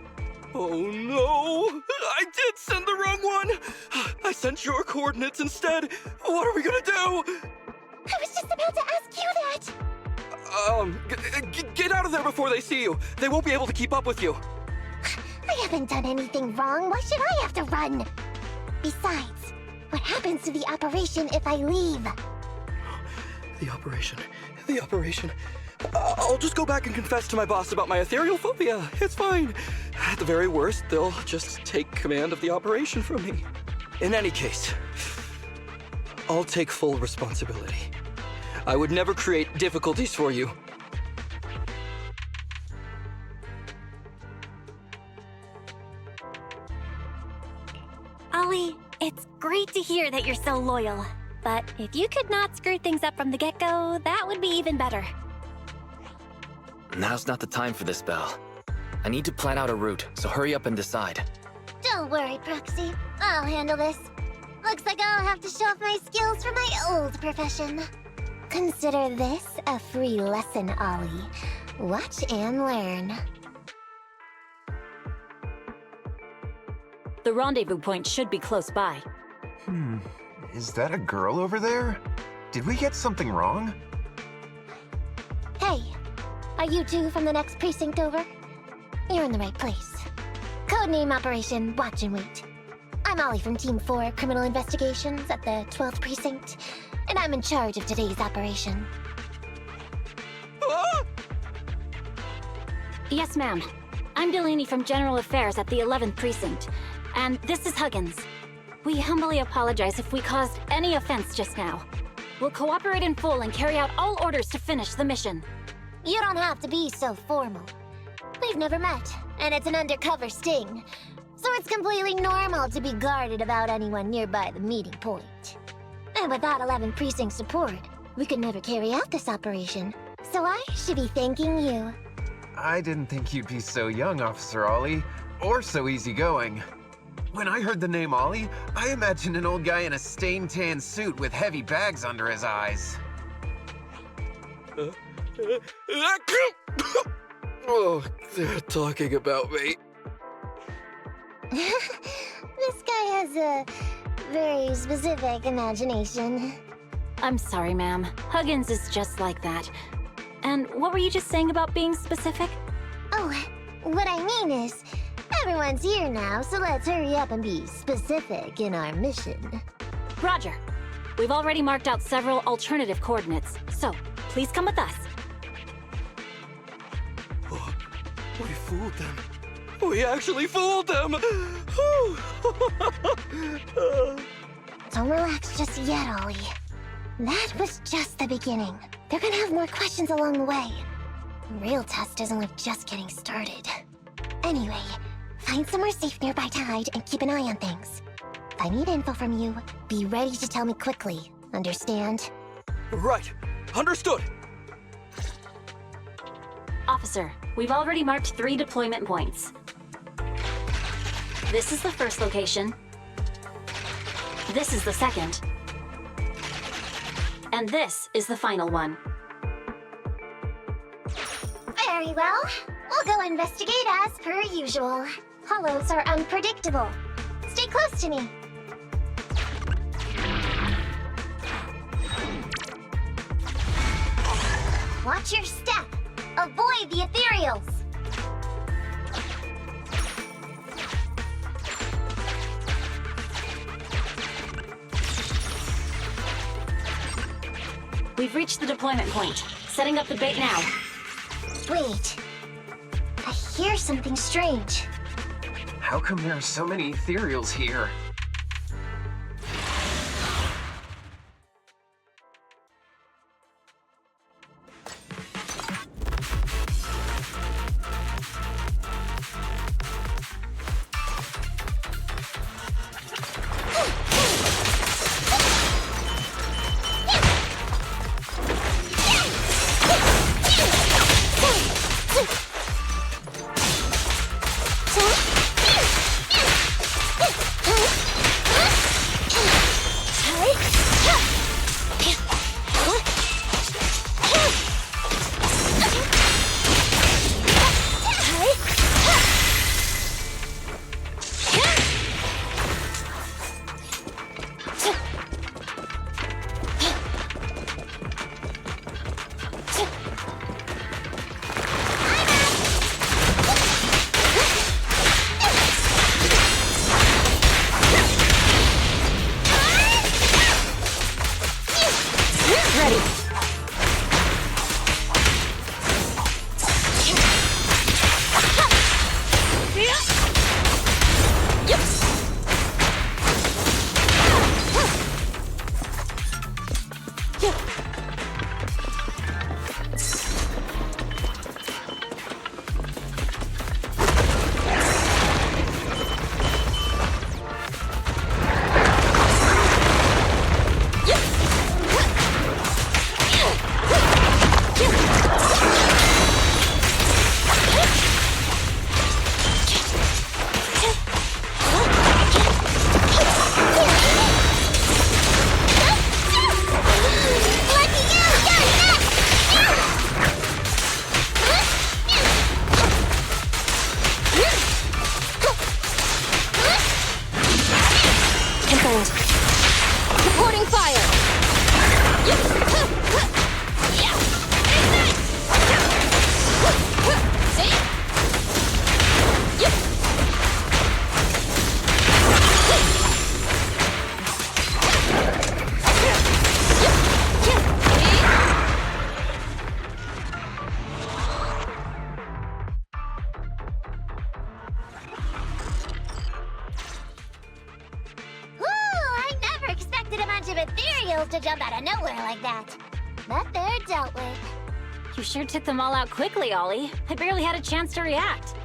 Oh no! I did send the wrong one! I sent your coordinates instead! What are we gonna do? I was just about to ask you that! Get out of there before they see you! They won't be able to keep up with you! I haven't done anything wrong. Why should I have to run? Besides, what happens to the operation if I leave? The operation. I'll just go back and confess to my boss about my ethereal phobia. It's fine. At the very worst, they'll just take command of the operation from me. In any case, I'll take full responsibility. I would never create difficulties for you. Ollie, it's great to hear that you're so loyal. But if you could not screw things up from the get-go, that would be even better. Now's not the time for this, Belle. I need to plan out a route, so hurry up and decide. Don't worry, Proxy. I'll handle this. Looks like I'll have to show off my skills from my old profession. Consider this a free lesson, Ollie. Watch and learn. The rendezvous point should be close by. Is that a girl over there? Did we get something wrong? Hey, are you 2 from the next precinct over? You're in the right place. Codename Operation Watch and Wait. I'm Ollie from Team 4 Criminal Investigations at the 12th Precinct, and I'm in charge of today's operation. Yes, ma'am. I'm Delaney from General Affairs at the 11th Precinct, and this is Huggins. We humbly apologize if we caused any offense just now. We'll cooperate in full and carry out all orders to finish the mission. You don't have to be so formal. We've never met, and it's an undercover sting. So it's completely normal to be guarded about anyone nearby the meeting point. And without 11 Precinct support, we could never carry out this operation. So I should be thanking you. I didn't think you'd be so young, Officer Ollie, or so easygoing. When I heard the name Ollie, I imagined an old guy in a stained tan suit with heavy bags under his eyes. Oh, they're talking about me. This guy has a very specific imagination. I'm sorry, ma'am. Huggins is just like that. And what were you just saying about being specific? Oh, what I mean is, everyone's here now, so let's hurry up and be specific in our mission. Roger. We've already marked out several alternative coordinates, so please come with us. Oh, we fooled them. We actually fooled them! Whew. Don't relax just yet, Ollie. That was just the beginning. They're gonna have more questions along the way. The real test isn't like just getting started. Anyway, find somewhere safe nearby to hide and keep an eye on things. If I need info from you, be ready to tell me quickly. Understand? Right. Understood. Officer, we've already marked 3 deployment points. This is the first location. This is the second. And this is the final one. Very well. We'll go investigate as per usual. Hollows are unpredictable. Stay close to me. Watch your step. Avoid the Ethereals. We've reached the deployment point. Setting up the bait now. Wait. I hear something strange. How come there are so many Ethereals here? To jump out of nowhere like that. But they're dealt with. You sure took them all out quickly, Ollie. I barely had a chance to react.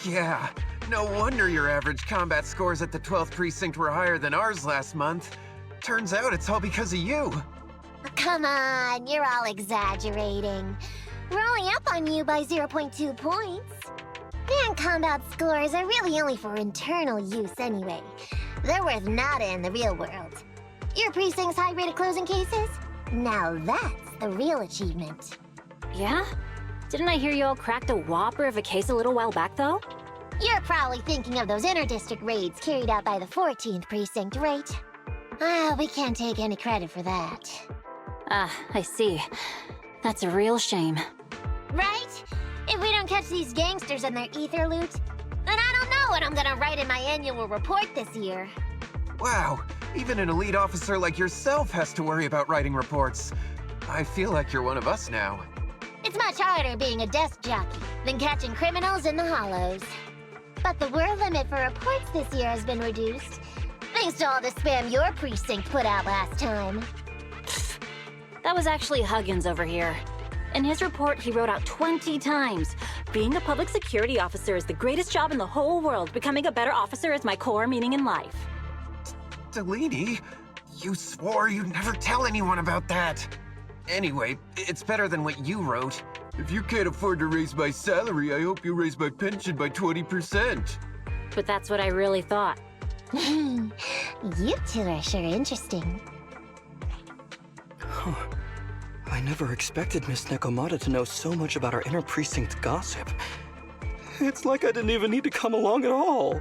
Yeah, no wonder your average combat scores at the 12th precinct were higher than ours last month. Turns out it's all because of you. Come on, you're all exaggerating. We're only up on you by 0.2 points. And combat scores are really only for internal use anyway. They're worth nada in the real world. Your precinct's high rate of closing cases? Now that's the real achievement. Yeah? Didn't I hear you all cracked a whopper of a case a little while back, though? You're probably thinking of those inter-district raids carried out by the 14th precinct, right? We can't take any credit for that. I see. That's a real shame. Right? If we don't catch these gangsters and their ether loot, then I don't know what I'm gonna write in my annual report this year. Wow, even an elite officer like yourself has to worry about writing reports. I feel like you're one of us now. It's much harder being a desk jockey than catching criminals in the hollows. But the word limit for reports this year has been reduced, thanks to all the spam your precinct put out last time. That was actually Huggins over here. In his report, he wrote out 20 times. Being a public security officer is the greatest job in the whole world. Becoming a better officer is my core meaning in life. Delaney, you swore you'd never tell anyone about that. Anyway, it's better than what you wrote. If you can't afford to raise my salary, I hope you raise my pension by 20%. But that's what I really thought. You two are sure interesting. Huh. I never expected Miss Nekomata to know so much about our inner precinct gossip. It's like I didn't even need to come along at all.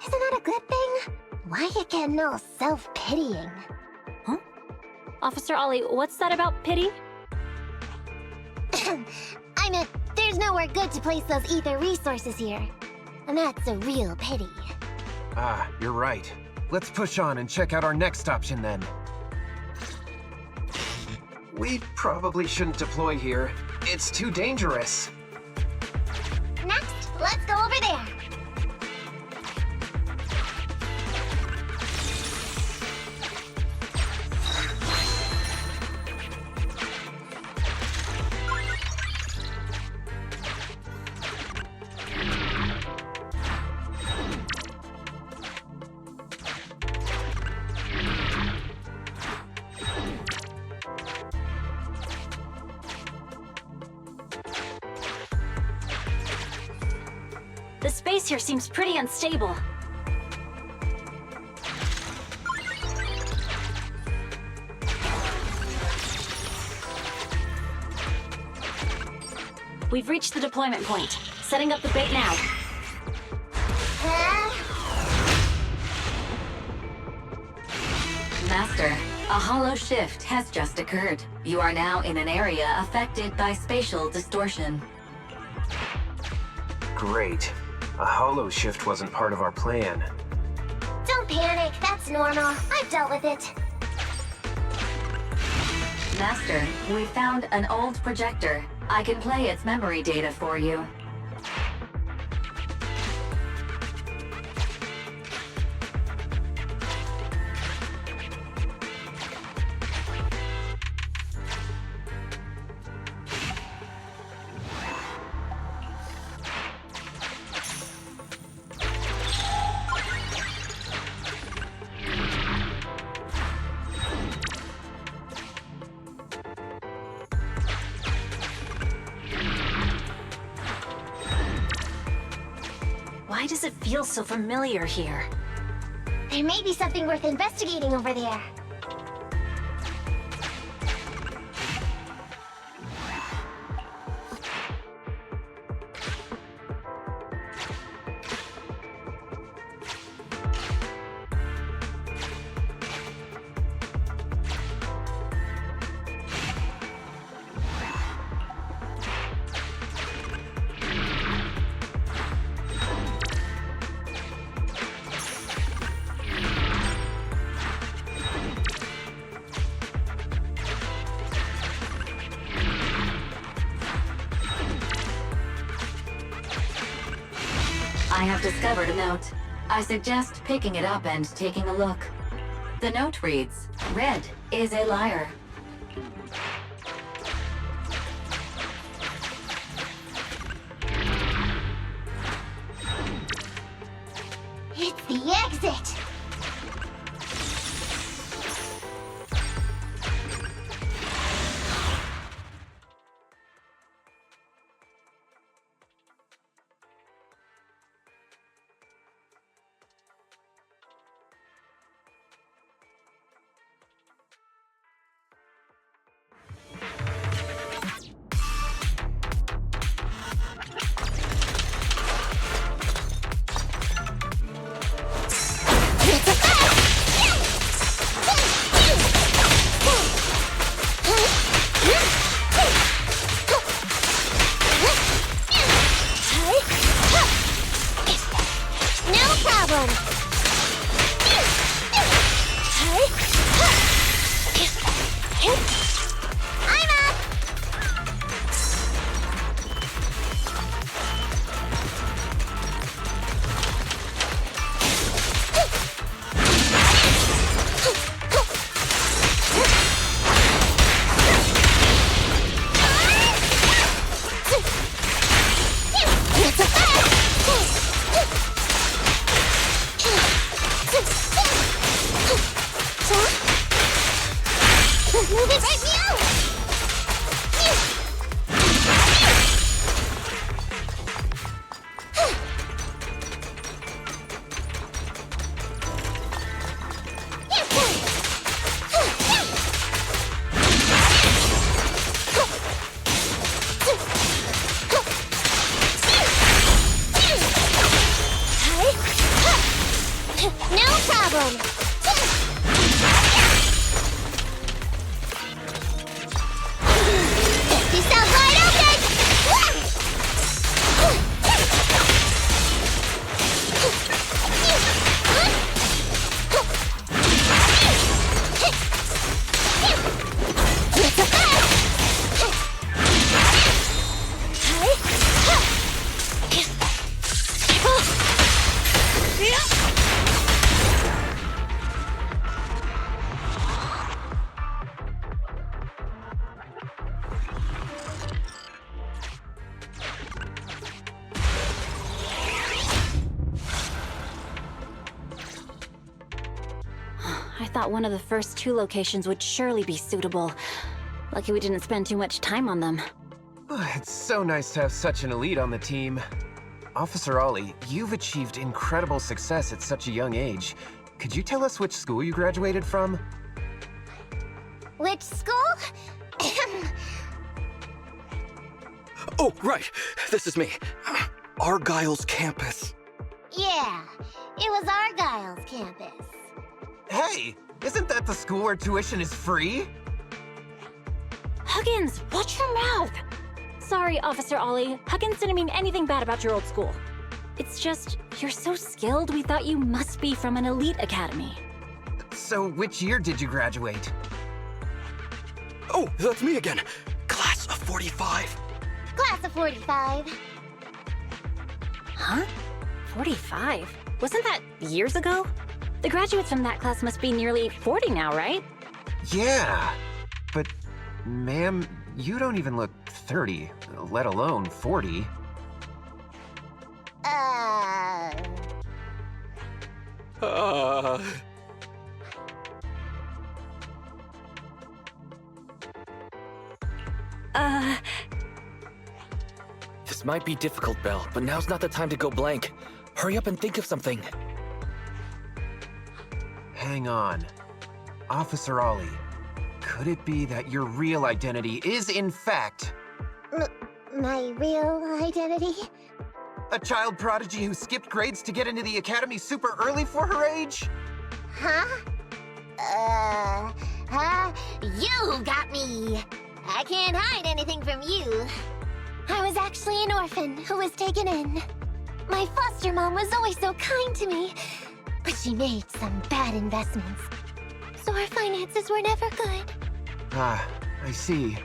Isn't that a good thing? Why you getting all self-pitying? Huh? Officer Ollie, what's that about pity? I meant, there's nowhere good to place those ether resources here. And that's a real pity. Ah, you're right. Let's push on and check out our next option then. We probably shouldn't deploy here. It's too dangerous. Next, let's go over there. The space here seems pretty unstable. We've reached the deployment point. Setting up the bait now. Master, a hollow shift has just occurred. You are now in an area affected by spatial distortion. Great. A hollow shift wasn't part of our plan. Don't panic, that's normal. I've dealt with it. Master, we found an old projector. I can play its memory data for you. Why does it feel so familiar here? There may be something worth investigating over there. I have discovered a note. I suggest picking it up and taking a look. The note reads, "Red is a liar." It's the exit! No problem! Empty cell wide open! Not so fast! I thought one of the first 2 locations would surely be suitable. Lucky we didn't spend too much time on them. It's so nice to have such an elite on the team. Officer Ollie, you've achieved incredible success at such a young age. Could you tell us which school you graduated from? Which school? Oh, right. This is me. Argyle's campus. Yeah, it was Argyle's campus. Hey, isn't that the school where tuition is free? Huggins, watch your mouth! Sorry, Officer Ollie. Huggins didn't mean anything bad about your old school. It's just, you're so skilled, we thought you must be from an elite academy. So, which year did you graduate? Oh, that's me again. Class of 45. Class of 45. Huh? 45? Wasn't that years ago? The graduates from that class must be nearly 40 now, right? Yeah, but ma'am, you don't even look 30, let alone 40. This might be difficult, Belle, but now's not the time to go blank. Hurry up and think of something. Hang on. Officer Ollie, could it be that your real identity is, in fact... My real identity? a child prodigy who skipped grades to get into the academy super early for her age? Huh? You got me! I can't hide anything from you. I was actually an orphan who was taken in. My foster mom was always so kind to me, but she made some bad investments. So our finances were never good. Ah, I see.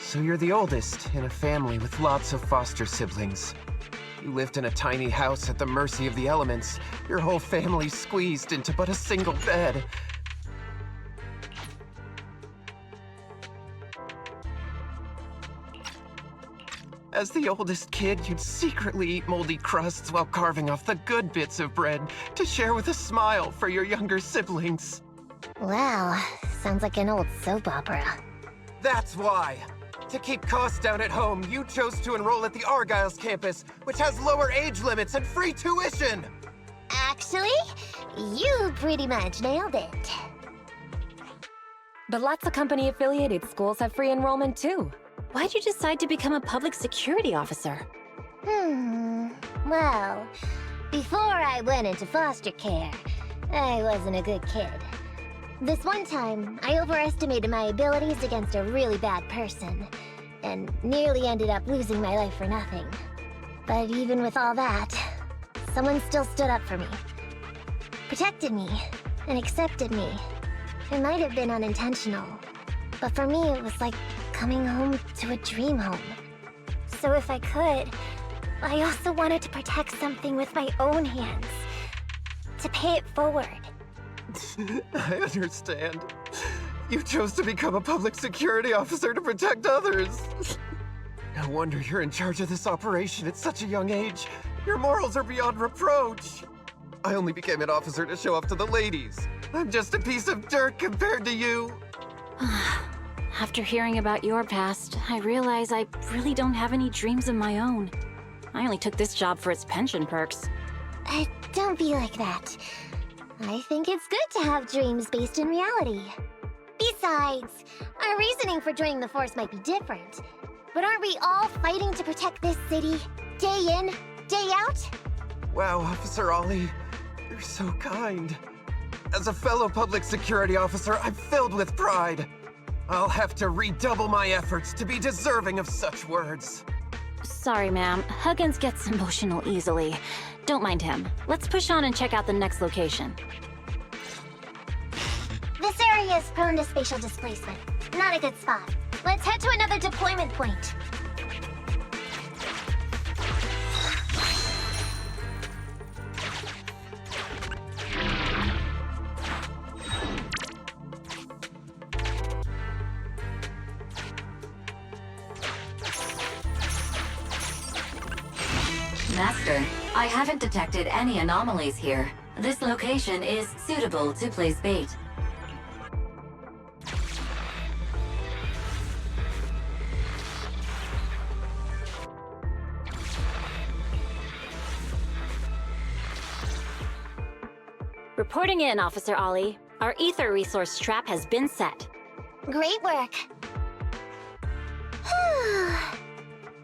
So you're the oldest in a family with lots of foster siblings. You lived in a tiny house at the mercy of the elements, your whole family squeezed into but a single bed. As the oldest kid, you'd secretly eat moldy crusts while carving off the good bits of bread to share with a smile for your younger siblings. Wow, sounds like an old soap opera. That's why! To keep costs down at home, you chose to enroll at the Argyle's campus, which has lower age limits and free tuition! Actually, you pretty much nailed it. But lots of company-affiliated schools have free enrollment too. Why'd you decide to become a public security officer? Well, before I went into foster care, I wasn't a good kid. This one time, I overestimated my abilities against a really bad person, and nearly ended up losing my life for nothing. But even with all that, someone still stood up for me. Protected me, and accepted me. It might have been unintentional, but for me it was like coming home to a dream home. So if I could, I also wanted to protect something with my own hands. To pay it forward. I understand. You chose to become a public security officer to protect others. No wonder you're in charge of this operation at such a young age. Your morals are beyond reproach. I only became an officer to show off to the ladies. I'm just a piece of dirt compared to you. After hearing about your past, I realize I really don't have any dreams of my own. I only took this job for its pension perks. Don't be like that. I think it's good to have dreams based in reality. Besides, our reasoning for joining the Force might be different. But aren't we all fighting to protect this city, day in, day out? Wow, Officer Ollie. You're so kind. As a fellow public security officer, I'm filled with pride. I'll have to redouble my efforts to be deserving of such words. Sorry, ma'am. Huggins gets emotional easily. Don't mind him. Let's push on and check out the next location. This area is prone to spatial displacement. Not a good spot. Let's head to another deployment point. Master, I haven't detected any anomalies here. This location is suitable to place bait. Reporting in, Officer Ollie. Our ether resource trap has been set. Great work.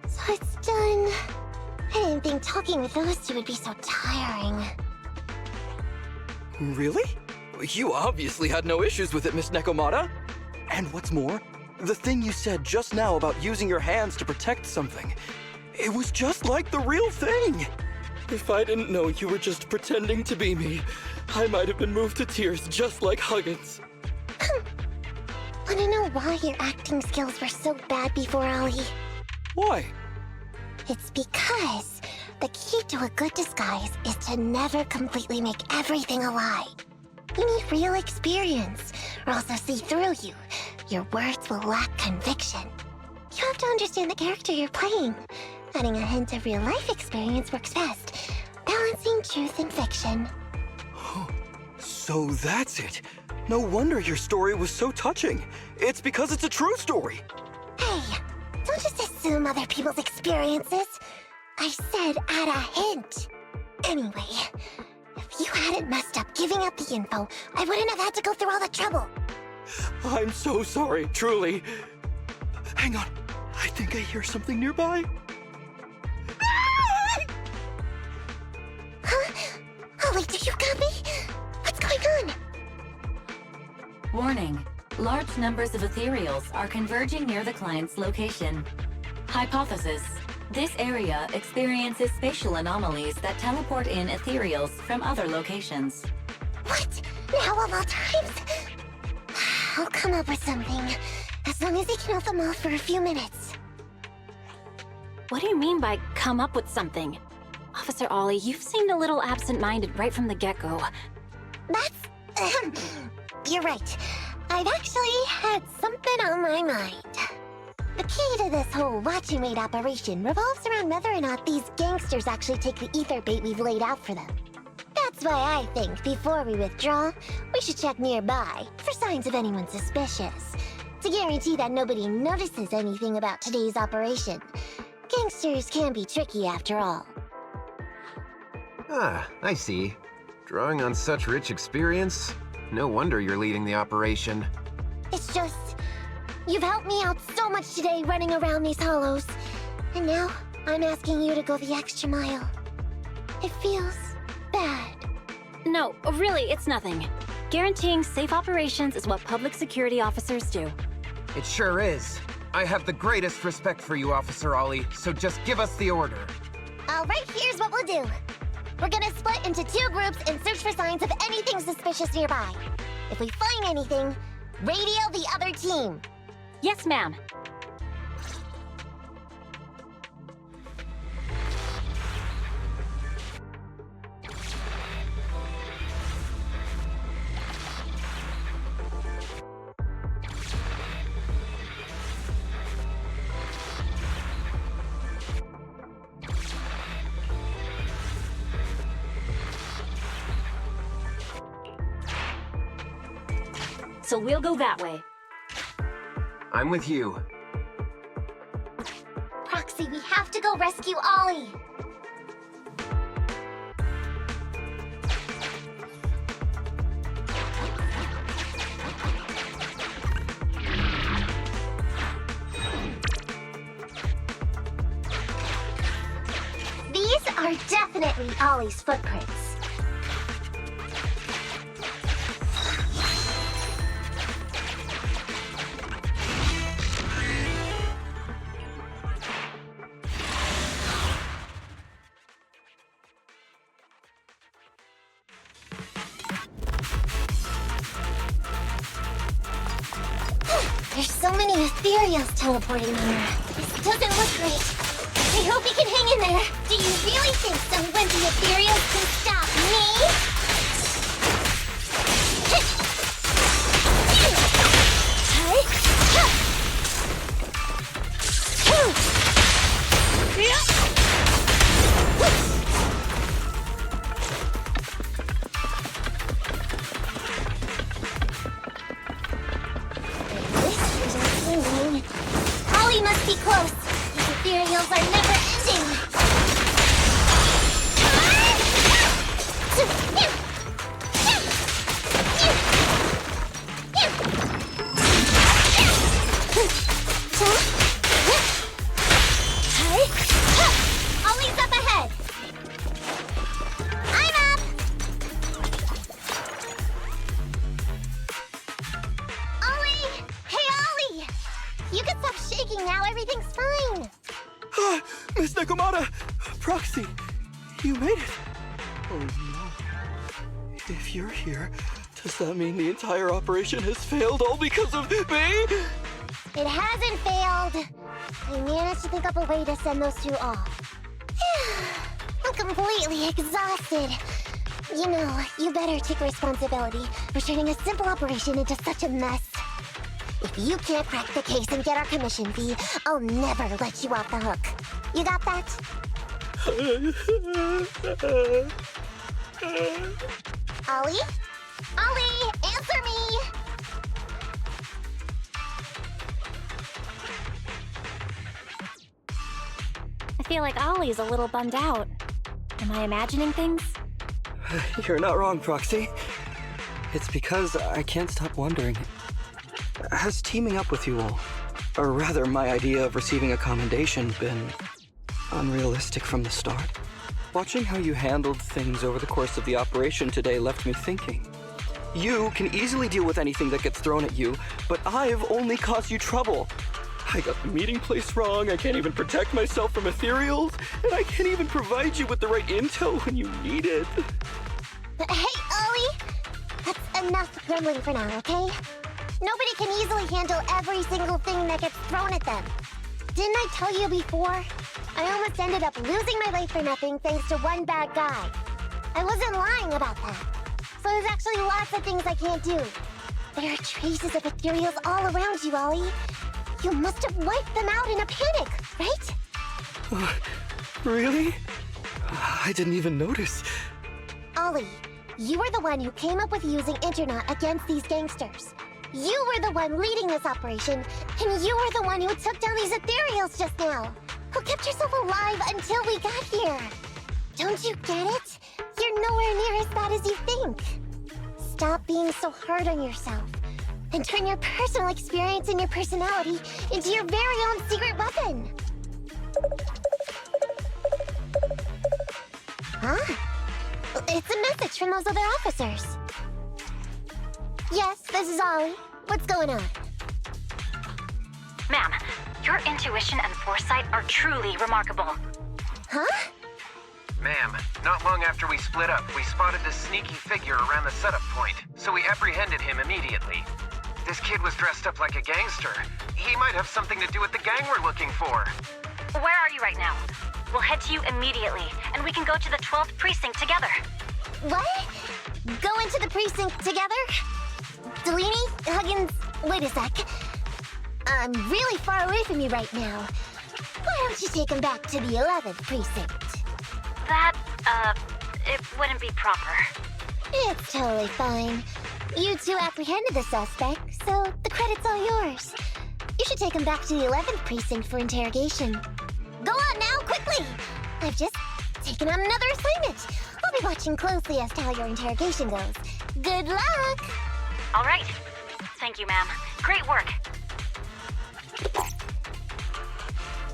So it's done. I didn't think talking with those two would be so tiring. Really? You obviously had no issues with it, Miss Nekomata. And what's more, the thing you said just now about using your hands to protect something, it was just like the real thing. If I didn't know you were just pretending to be me, I might have been moved to tears just like Huggins. Wanna know why your acting skills were so bad before, Ollie? Why? It's because the key to a good disguise is to never completely make everything a lie. You need real experience, or else they'll see through you. Your words will lack conviction. You have to understand the character you're playing. Adding a hint of real-life experience works best, balancing truth and fiction. So that's it. No wonder your story was so touching. It's because it's a true story. Hey, don't just assume other people's experiences. I said add a hint. Anyway, if you hadn't messed up giving out the info, I wouldn't have had to go through all the trouble. I'm so sorry, truly. Hang on, I think I hear something nearby. Huh? Ollie, do you got me? What's going on? Warning. Large numbers of Ethereals are converging near the client's location. Hypothesis. This area experiences spatial anomalies that teleport in Ethereals from other locations. What? Now of all times? I'll come up with something, as long as he can hold them off for a few minutes. What do you mean by come up with something? Officer Ollie, you've seemed a little absent-minded right from the get-go. That's... You're right. I've actually had something on my mind. The key to this whole watch and wait operation revolves around whether or not these gangsters actually take the ether bait we've laid out for them. That's why I think before we withdraw, we should check nearby for signs of anyone suspicious, to guarantee that nobody notices anything about today's operation. Gangsters can be tricky after all. Ah, I see. Drawing on such rich experience, no wonder you're leading the operation. It's just... You've helped me out so much today running around these hollows. And now, I'm asking you to go the extra mile. It feels bad. No, really, it's nothing. Guaranteeing safe operations is what public security officers do. It sure is. I have the greatest respect for you, Officer Ollie, so just give us the order. Alright, here's what we'll do. We're gonna split into 2 groups and search for signs of anything suspicious nearby. If we find anything, radio the other team. Yes, ma'am. So we'll go that way. I'm with you. Proxy, we have to go rescue Ollie. These are definitely Ollie's footprints. There's so many Ethereals teleporting here. This doesn't look great. I hope you can hang in there. Do you really think some wimpy Ethereals can stop me? Ollie must be close. These Ethereals are never ending. Ollie's up ahead. I'm up. Ollie! Hey, Ollie! You can stop shaking now. Everything's fine. Miss Nekomata! Proxy! You made it! Oh no. If you're here, does that mean the entire operation has failed all because of me? It hasn't failed. I managed to think up a way to send those two off. I'm completely exhausted. You know, you better take responsibility for turning a simple operation into such a mess. If you can't crack the case and get our commission fee, I'll never let you off the hook. You got that? Ollie? Ollie, answer me! I feel like Ollie's a little bummed out. Am I imagining things? You're not wrong, Proxy. It's because I can't stop wondering. Has teaming up with you all, or rather my idea of receiving a commendation, been unrealistic from the start? Watching how you handled things over the course of the operation today left me thinking. You can easily deal with anything that gets thrown at you, but I've only caused you trouble. I got the meeting place wrong, I can't even protect myself from Ethereals, and I can't even provide you with the right intel when you need it. Hey, Ollie! That's enough grumbling for now, okay? Nobody can easily handle every single thing that gets thrown at them. Didn't I tell you before? I almost ended up losing my life for nothing thanks to one bad guy. I wasn't lying about that. So there's actually lots of things I can't do. There are traces of Ethereals all around you, Ollie. You must have wiped them out in a panic, right? Really? I didn't even notice. Ollie, you were the one who came up with using Internet against these gangsters. You were the one leading this operation, and you were the one who took down these Ethereals just now. Who kept yourself alive until we got here. Don't you get it? You're nowhere near as bad as you think. Stop being so hard on yourself, and turn your personal experience and your personality into your very own secret weapon. Huh? It's a message from those other officers. Yes, this is Ollie. What's going on? Ma'am, your intuition and foresight are truly remarkable. Huh? Ma'am, not long after we split up, we spotted this sneaky figure around the setup point, so we apprehended him immediately. This kid was dressed up like a gangster. He might have something to do with the gang we're looking for. Where are you right now? We'll head to you immediately, and we can go to the 12th precinct together. What? Go into the precinct together? Delaney? Huggins? Wait a sec. I'm really far away from you right now. Why don't you take him back to the 11th precinct? That, it wouldn't be proper. It's totally fine. You two apprehended the suspect, so the credit's all yours. You should take him back to the 11th precinct for interrogation. Go on now, quickly! I've just taken on another assignment. I'll be watching closely as to how your interrogation goes. Good luck! All right. Thank you, ma'am. Great work.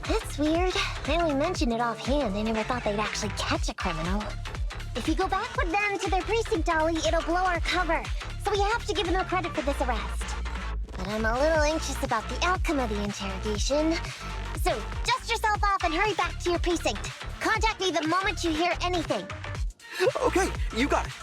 That's weird. I only mentioned it offhand. I never thought they'd actually catch a criminal. If you go back with them to their precinct, Ollie, it'll blow our cover. So we have to give them credit for this arrest. But I'm a little anxious about the outcome of the interrogation. So, dust yourself off and hurry back to your precinct. Contact me the moment you hear anything. Okay, you got it.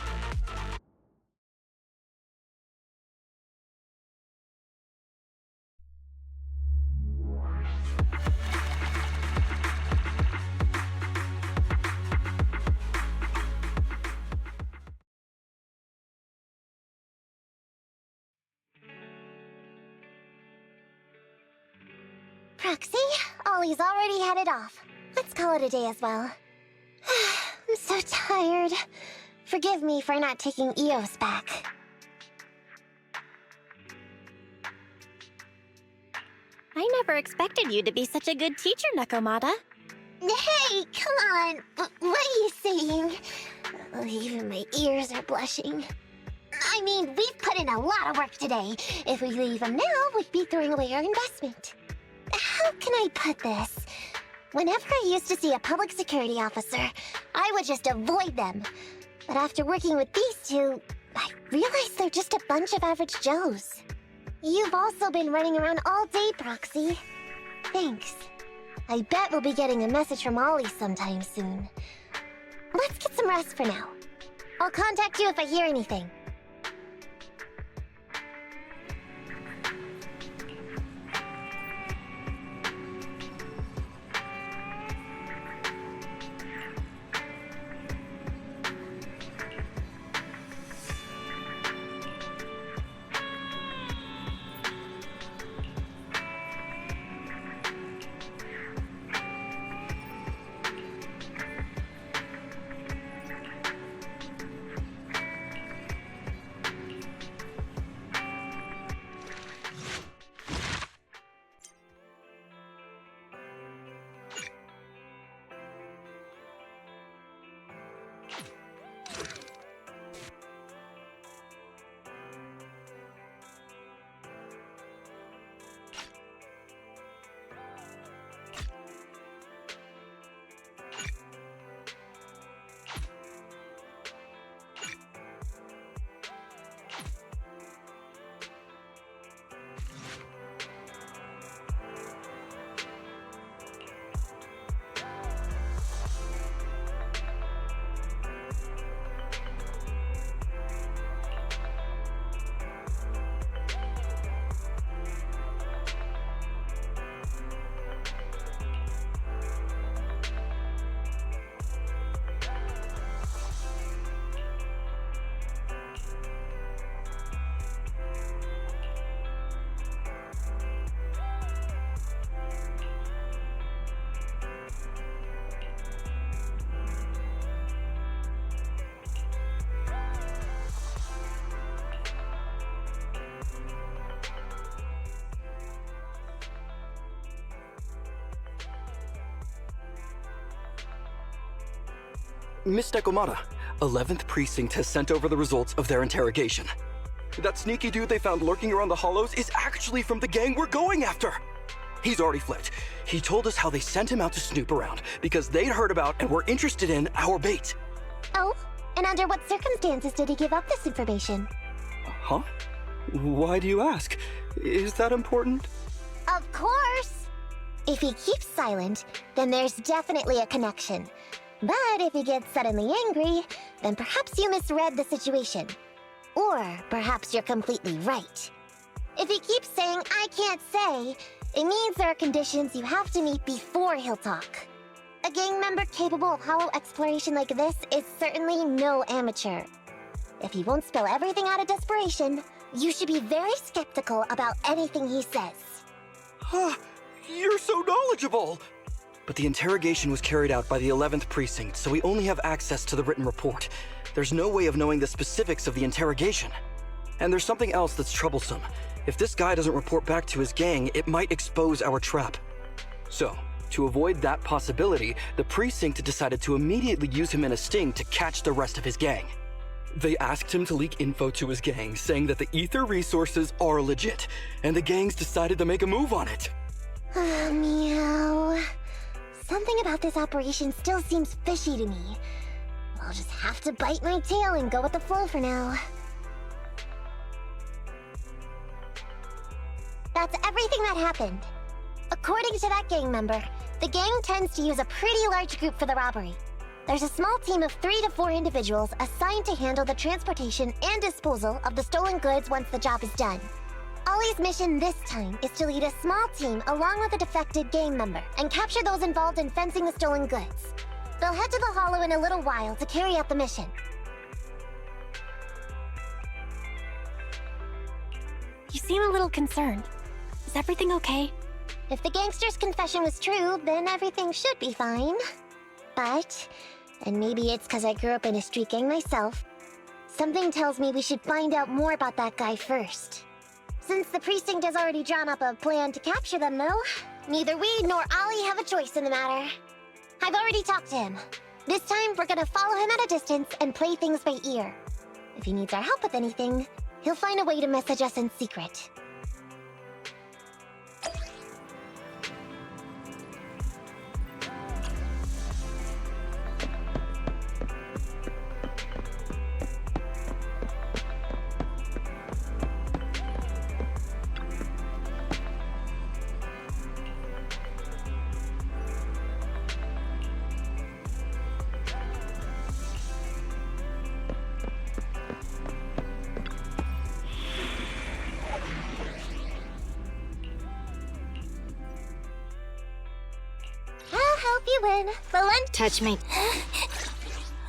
Proxy, Ollie's already headed off. Let's call it a day as well. I'm so tired. Forgive me for not taking EOS back. I never expected you to be such a good teacher, Nekomata. Hey, come on! What are you saying? Even my ears are blushing. I mean, we've put in a lot of work today. If we leave them now, we'd be throwing away our investment. How can I put this? Whenever I used to see a public security officer, I would just avoid them. But after working with these two, I realized they're just a bunch of average Joes. You've also been running around all day, Proxy. Thanks. I bet we'll be getting a message from Ollie sometime soon. Let's get some rest for now. I'll contact you if I hear anything. Miss Nekomata, 11th Precinct has sent over the results of their interrogation. That sneaky dude they found lurking around the hollows is actually from the gang we're going after. He's already flipped. He told us how they sent him out to snoop around because they'd heard about and were interested in our bait. Oh? And under what circumstances did he give up this information? Huh? Why do you ask? Is that important? Of course! If he keeps silent, then there's definitely a connection. But if he gets suddenly angry, then perhaps you misread the situation. Or perhaps you're completely right. If he keeps saying, "I can't say," it means there are conditions you have to meet before he'll talk. A gang member capable of hollow exploration like this is certainly no amateur. If he won't spill everything out of desperation, you should be very skeptical about anything he says. You're so knowledgeable! But the interrogation was carried out by the 11th Precinct, so we only have access to the written report. There's no way of knowing the specifics of the interrogation. And there's something else that's troublesome. If this guy doesn't report back to his gang, it might expose our trap. So, to avoid that possibility, the Precinct decided to immediately use him in a sting to catch the rest of his gang. They asked him to leak info to his gang, saying that the ether resources are legit, and the gangs decided to make a move on it. Meow. Something about this operation still seems fishy to me. I'll just have to bite my tail and go with the flow for now. That's everything that happened. According to that gang member, the gang tends to use a pretty large group for the robbery. There's a small team of 3 to 4 individuals assigned to handle the transportation and disposal of the stolen goods once the job is done. Ollie's mission this time is to lead a small team along with a defected gang member and capture those involved in fencing the stolen goods. They'll head to the hollow in a little while to carry out the mission. You seem a little concerned. Is everything okay? If the gangster's confession was true, then everything should be fine. But, and maybe it's because I grew up in a street gang myself, something tells me we should find out more about that guy first. Since the precinct has already drawn up a plan to capture them, though, neither we nor Ollie have a choice in the matter. I've already talked to him. This time, we're gonna follow him at a distance and play things by ear. If he needs our help with anything, he'll find a way to message us in secret. You win. Touch me.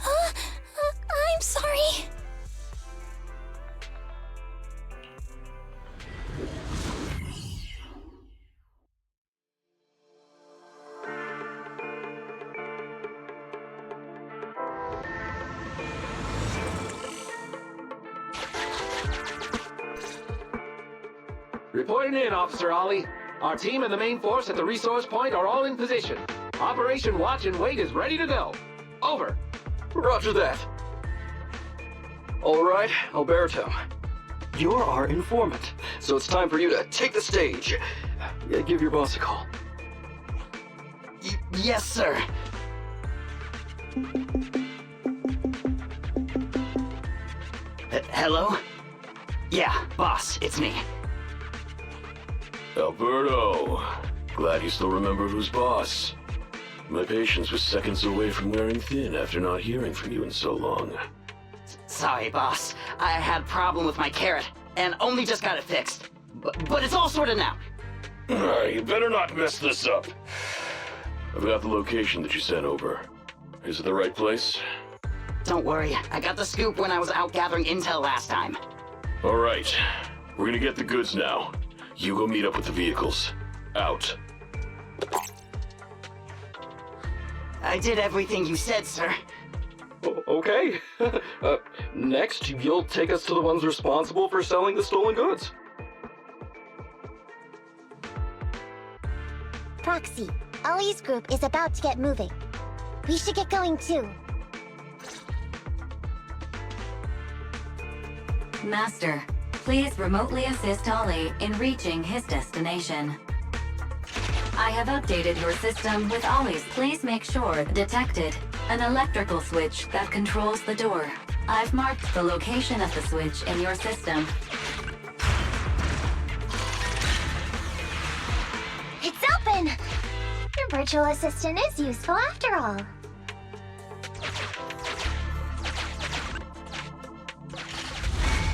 I'm sorry. Reporting in, Officer Ollie. Our team and the main force at the resource point are all in position. Operation Watch and Wait is ready to go. Over. Roger that. All right, Alberto. You're our informant, so it's time for you to take the stage. Give your boss a call. Yes, sir. Hello? Yeah, boss, it's me. Alberto. Glad you still remembered who's boss. My patience was seconds away from wearing thin after not hearing from you in so long. Sorry, boss. I had a problem with my carrot, and only just got it fixed. But it's all sorted now. You better not mess this up. I've got the location that you sent over. Is it the right place? Don't worry, I got the scoop when I was out gathering intel last time. All right. We're gonna get the goods now. You go meet up with the vehicles. Out. I did everything you said, sir. Okay. Next, you'll take us to the ones responsible for selling the stolen goods. Proxy, Ollie's group is about to get moving. We should get going too. Master, please remotely assist Ollie in reaching his destination. I have updated your system with Ollie's. Please make sure detected an electrical switch that controls the door. I've marked the location of the switch in your system. It's open! Your virtual assistant is useful after all.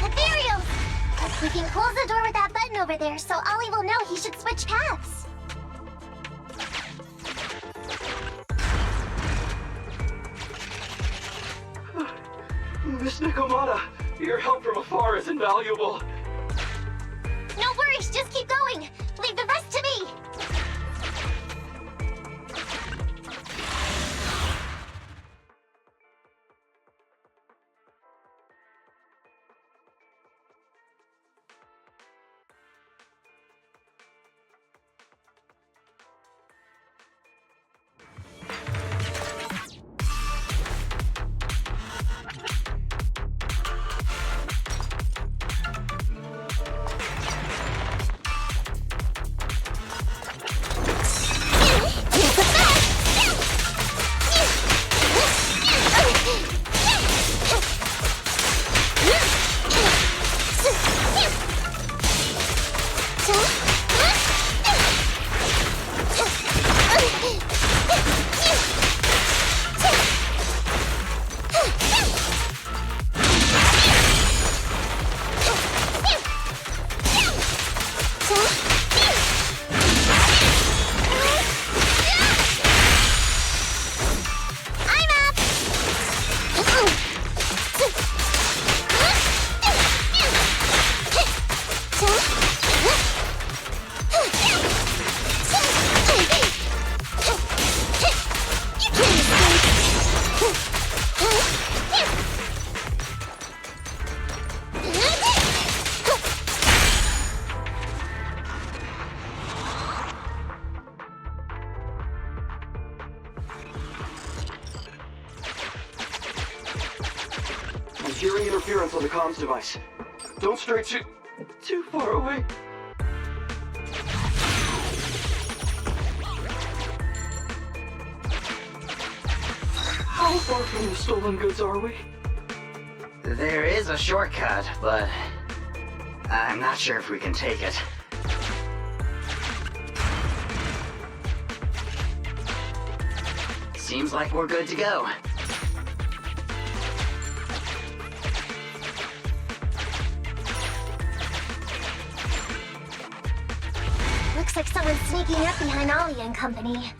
Ethereal! We can close the door with that button over there so Ollie will know he should switch paths. Miss Nekomata, your help from afar is invaluable. No worries, just keep going. Leave the rest to me. interference on the comms device. Don't stray too far away. How far from the stolen goods are we? There is a shortcut, but I'm not sure if we can take it. Seems like we're good to go. Looks like someone's sneaking up behind Ollie and company.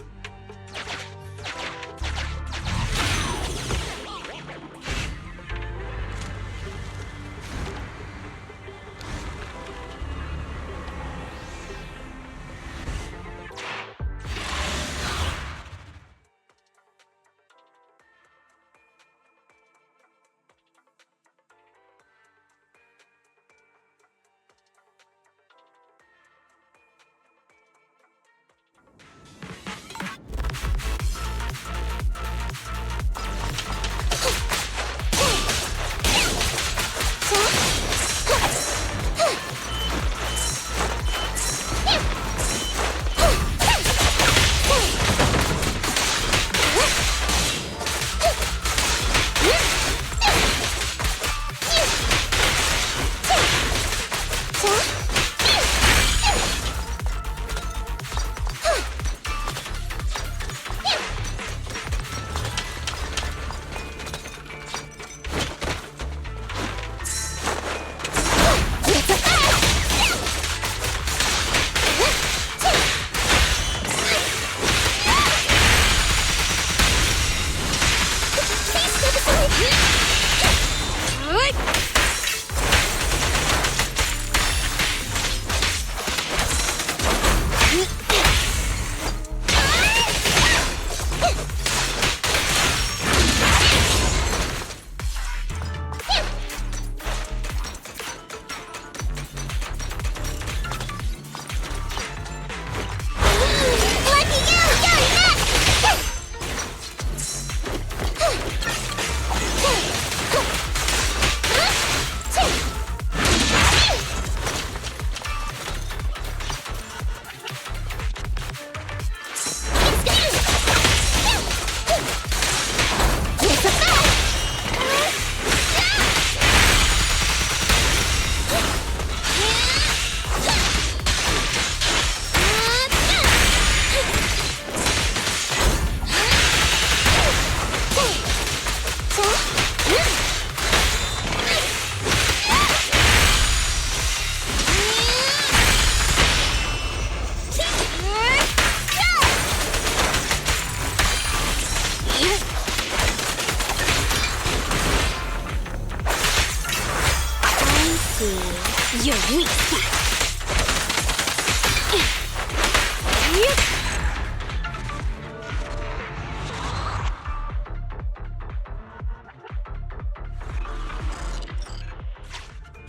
Your weak spot.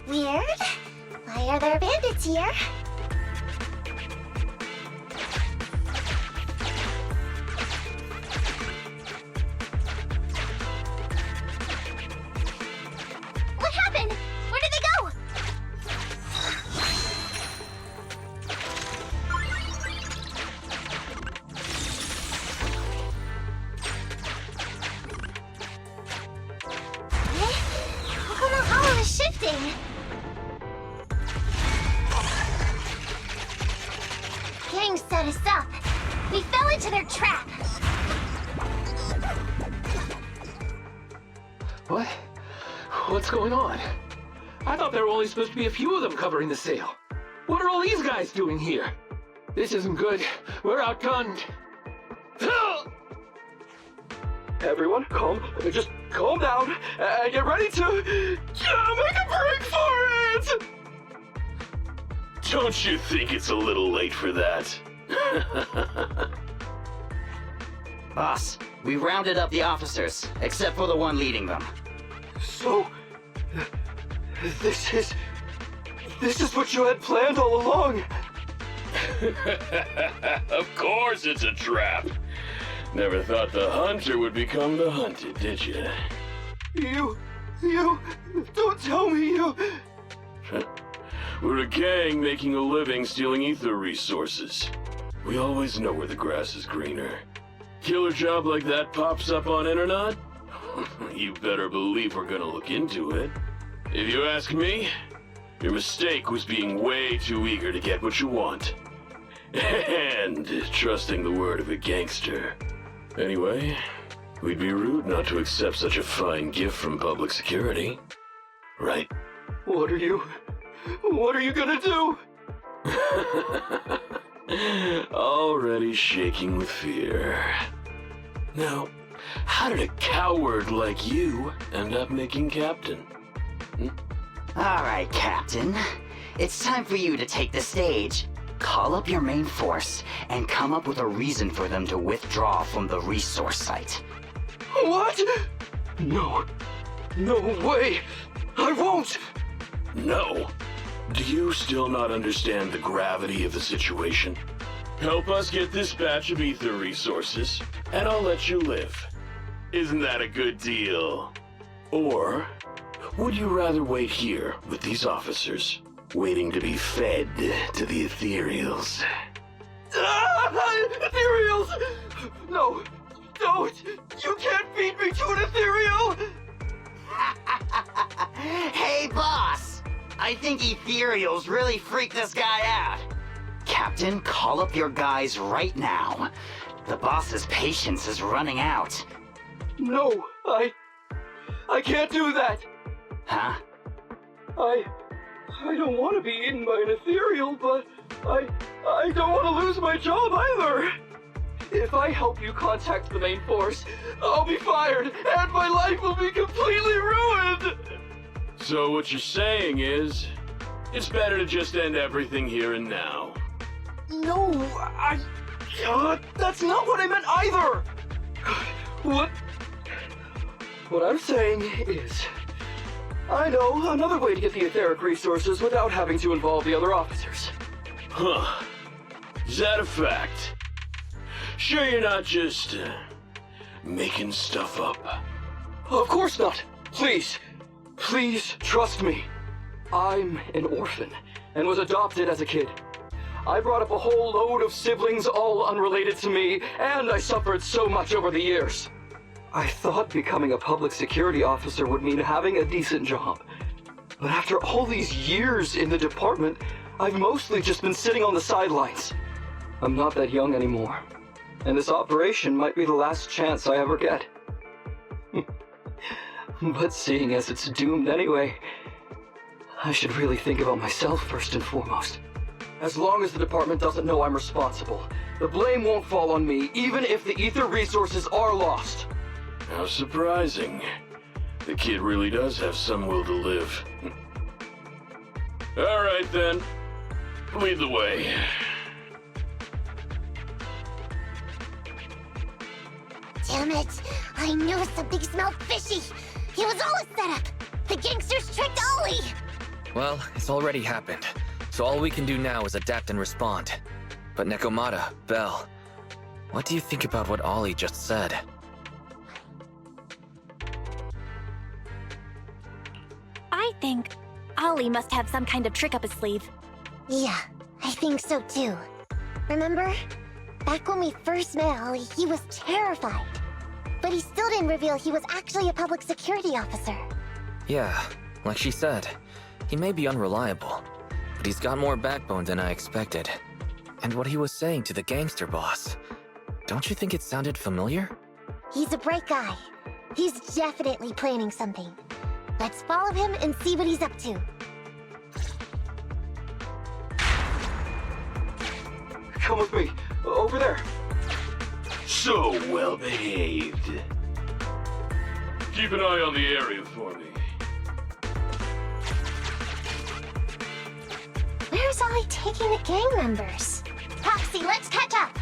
Weird. Why are there bandits here? What happened? Where did they go? How come the hollow is shifting? Gang set us up. We fell into their trap. What? What's going on? I thought there were only supposed to be a few of them covering the sale. What are all these guys doing here? This isn't good. We're outgunned. Everyone, just calm down and get ready to make a break for it! Don't you think it's a little late for that? Boss, we rounded up the officers, except for the one leading them. So, this is what you had planned all along? Of course it's a trap. Never thought the hunter would become the hunted, did you? You You... Don't tell me you... We're a gang making a living stealing ether resources. We always know where the grass is greener. Killer job like that pops up on internet? You better believe we're gonna look into it. If you ask me, your mistake was being way too eager to get what you want. And trusting the word of a gangster. Anyway, we'd be rude not to accept such a fine gift from public security. Right? What are you gonna do? Already shaking with fear. Now, how did a coward like you end up making captain? Alright, Captain. It's time for you to take the stage. Call up your main force and come up with a reason for them to withdraw from the resource site. What? No. No way! I won't! No. Do you still not understand the gravity of the situation? Help us get this batch of ether resources, and I'll let you live. Isn't that a good deal? Or would you rather wait here with these officers, waiting to be fed to the Ethereals? Ethereals! No, don't! You can't feed me to an Ethereal! Hey, boss! I think Ethereals really freaked this guy out. Captain, call up your guys right now. The boss's patience is running out. No, I can't do that. Huh? I don't want to be eaten by an Ethereal, but I don't want to lose my job either. If I help you contact the main force, I'll be fired, and my life will be completely ruined! So what you're saying is, it's better to just end everything here and now. No, that's not what I meant either! What I'm saying is, I know another way to get the etheric resources without having to involve the other officers. Huh. Is that a fact? Sure you're not just, making stuff up? Of course not! Please trust me. I'm an orphan, and was adopted as a kid. I brought up a whole load of siblings, all unrelated to me, and I suffered so much over the years. I thought becoming a public security officer would mean having a decent job. But after all these years in the department, I've mostly just been sitting on the sidelines. I'm not that young anymore, and this operation might be the last chance I ever get. But seeing as it's doomed anyway, I should really think about myself first and foremost. As long as the department doesn't know I'm responsible, the blame won't fall on me, even if the ether resources are lost. How surprising. The kid really does have some will to live. All right then. Lead the way. Damn it! I knew something smelled fishy! It was all a setup! The gangsters tricked Ollie! Well, it's already happened, so all we can do now is adapt and respond. But Nekomata, Belle, what do you think about what Ollie just said? I think Ollie must have some kind of trick up his sleeve. Yeah, I think so too. Remember? Back when we first met Ollie, he was terrified. But he still didn't reveal he was actually a public security officer. Yeah, like she said, he may be unreliable, but he's got more backbone than I expected. And what he was saying to the gangster boss, don't you think it sounded familiar? He's a bright guy. He's definitely planning something. Let's follow him and see what he's up to. Come with me. Over there. So well behaved. Keep an eye on the area for me. Where's Ollie taking the gang members? Proxy, let's catch up!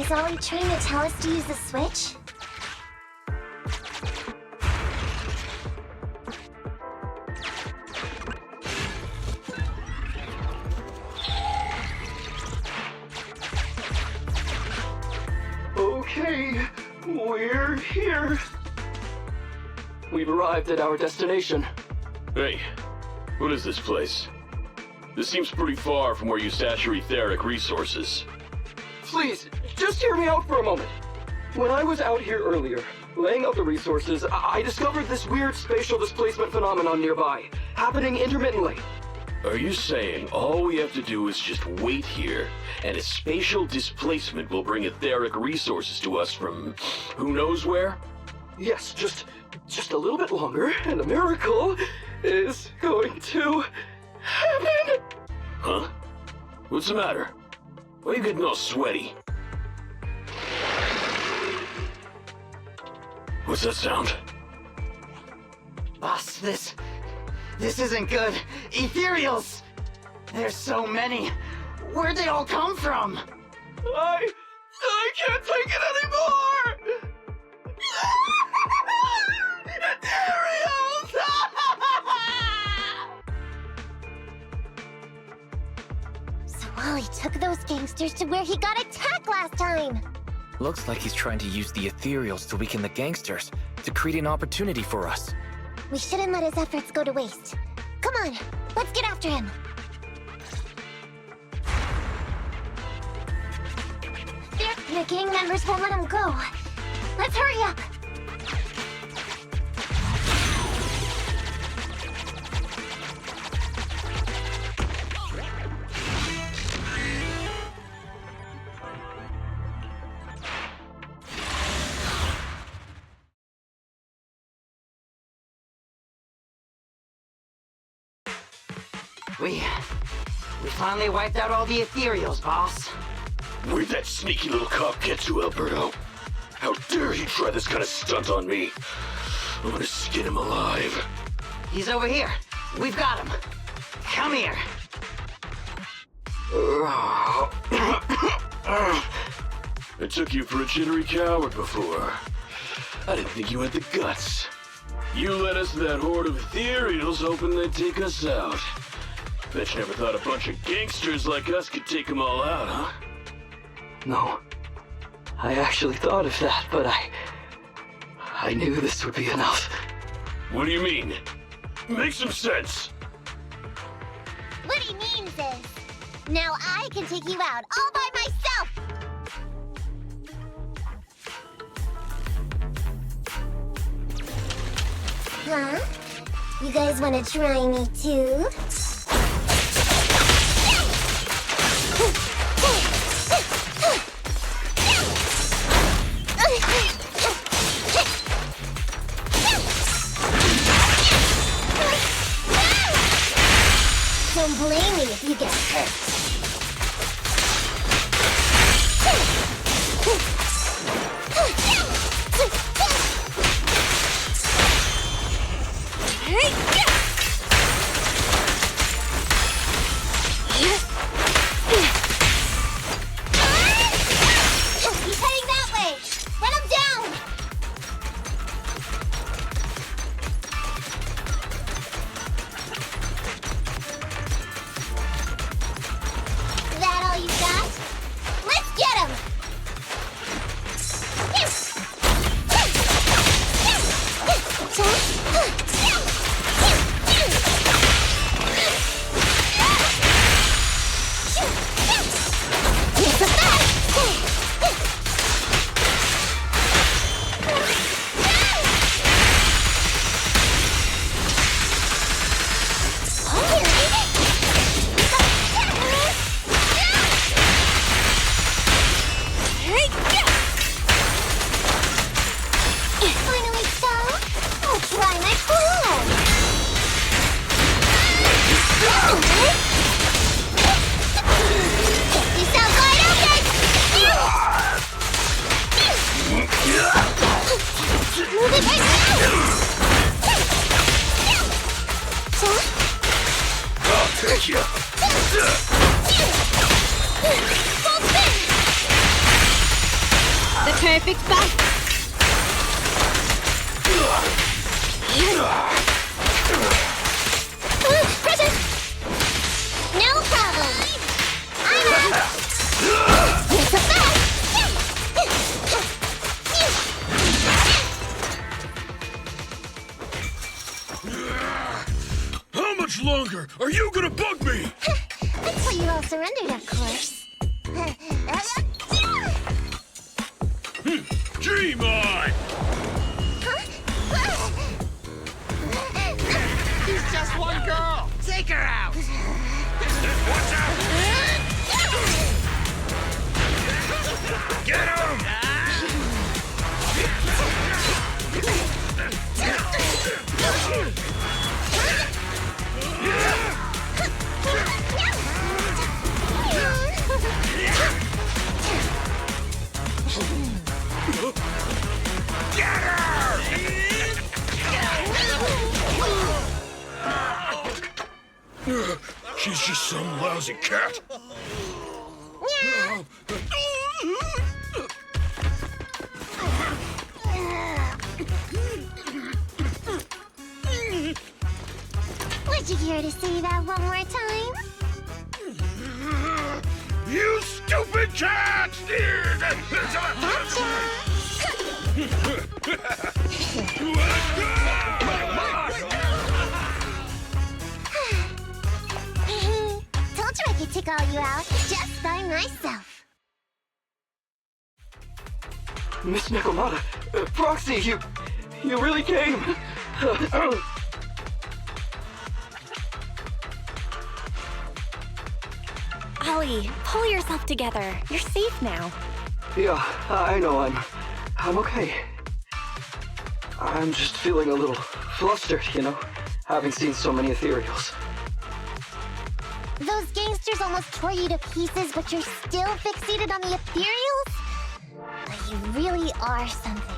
Is Ollie trying to tell us to use the switch? Okay, we're here. We've arrived at our destination. Hey, what is this place? This seems pretty far from where you stash your etheric resources. Please, just hear me out for a moment. When I was out here earlier, laying out the resources, I discovered this weird spatial displacement phenomenon nearby, happening intermittently. Are you saying all we have to do is just wait here, and a spatial displacement will bring etheric resources to us from who knows where? Yes, just a little bit longer, and a miracle is going to happen! Huh? What's the matter? Why are you getting all sweaty? What's that sound? Boss, this isn't good. Ethereals! There's so many. Where'd they all come from? I can't take it anymore! Ethereals! So Ollie took those gangsters to where he got attacked last time! Looks like he's trying to use the Ethereals to weaken the gangsters, to create an opportunity for us. We shouldn't let his efforts go to waste. Come on, let's get after him. The gang members won't let him go. Let's hurry up. We finally wiped out all the Ethereals, boss. Where'd that sneaky little cop get to, Alberto? How dare he try this kind of stunt on me? I'm gonna skin him alive. He's over here. We've got him. Come here. I took you for a jittery coward before. I didn't think you had the guts. You led us to that horde of Ethereals hoping they'd take us out. Bet you never thought a bunch of gangsters like us could take them all out, huh? No. I actually thought of that, but I knew this would be enough. What do you mean? Make some sense! What he means is, now I can take you out all by myself! Huh? You guys wanna try me too? Don't blame me if you get hurt. He's heading that way. Run him down. That all you got? Let's get him! Finally so, I'll try my plan. Get yourself wide open! Move it right now! I'll take you! Full spin! Perfect bite! Pressure! No problem! I'm in! Here's the bag! How much longer are you gonna bug me? Until you all surrendered, of course. Dream on! He's just one girl! Take her out! Watch out! Get him! Get her! She's just some lousy cat. Would you care to say that one more time? You stupid cat! Told you I could take all you out just by myself. Miss Nekomata, Proxy, you really came. Ollie, pull yourself together. You're safe now. Yeah, I know I'm okay. I'm just feeling a little flustered, you know, having seen so many Ethereals. Those gangsters almost tore you to pieces, but you're still fixated on the Ethereals? You really are something.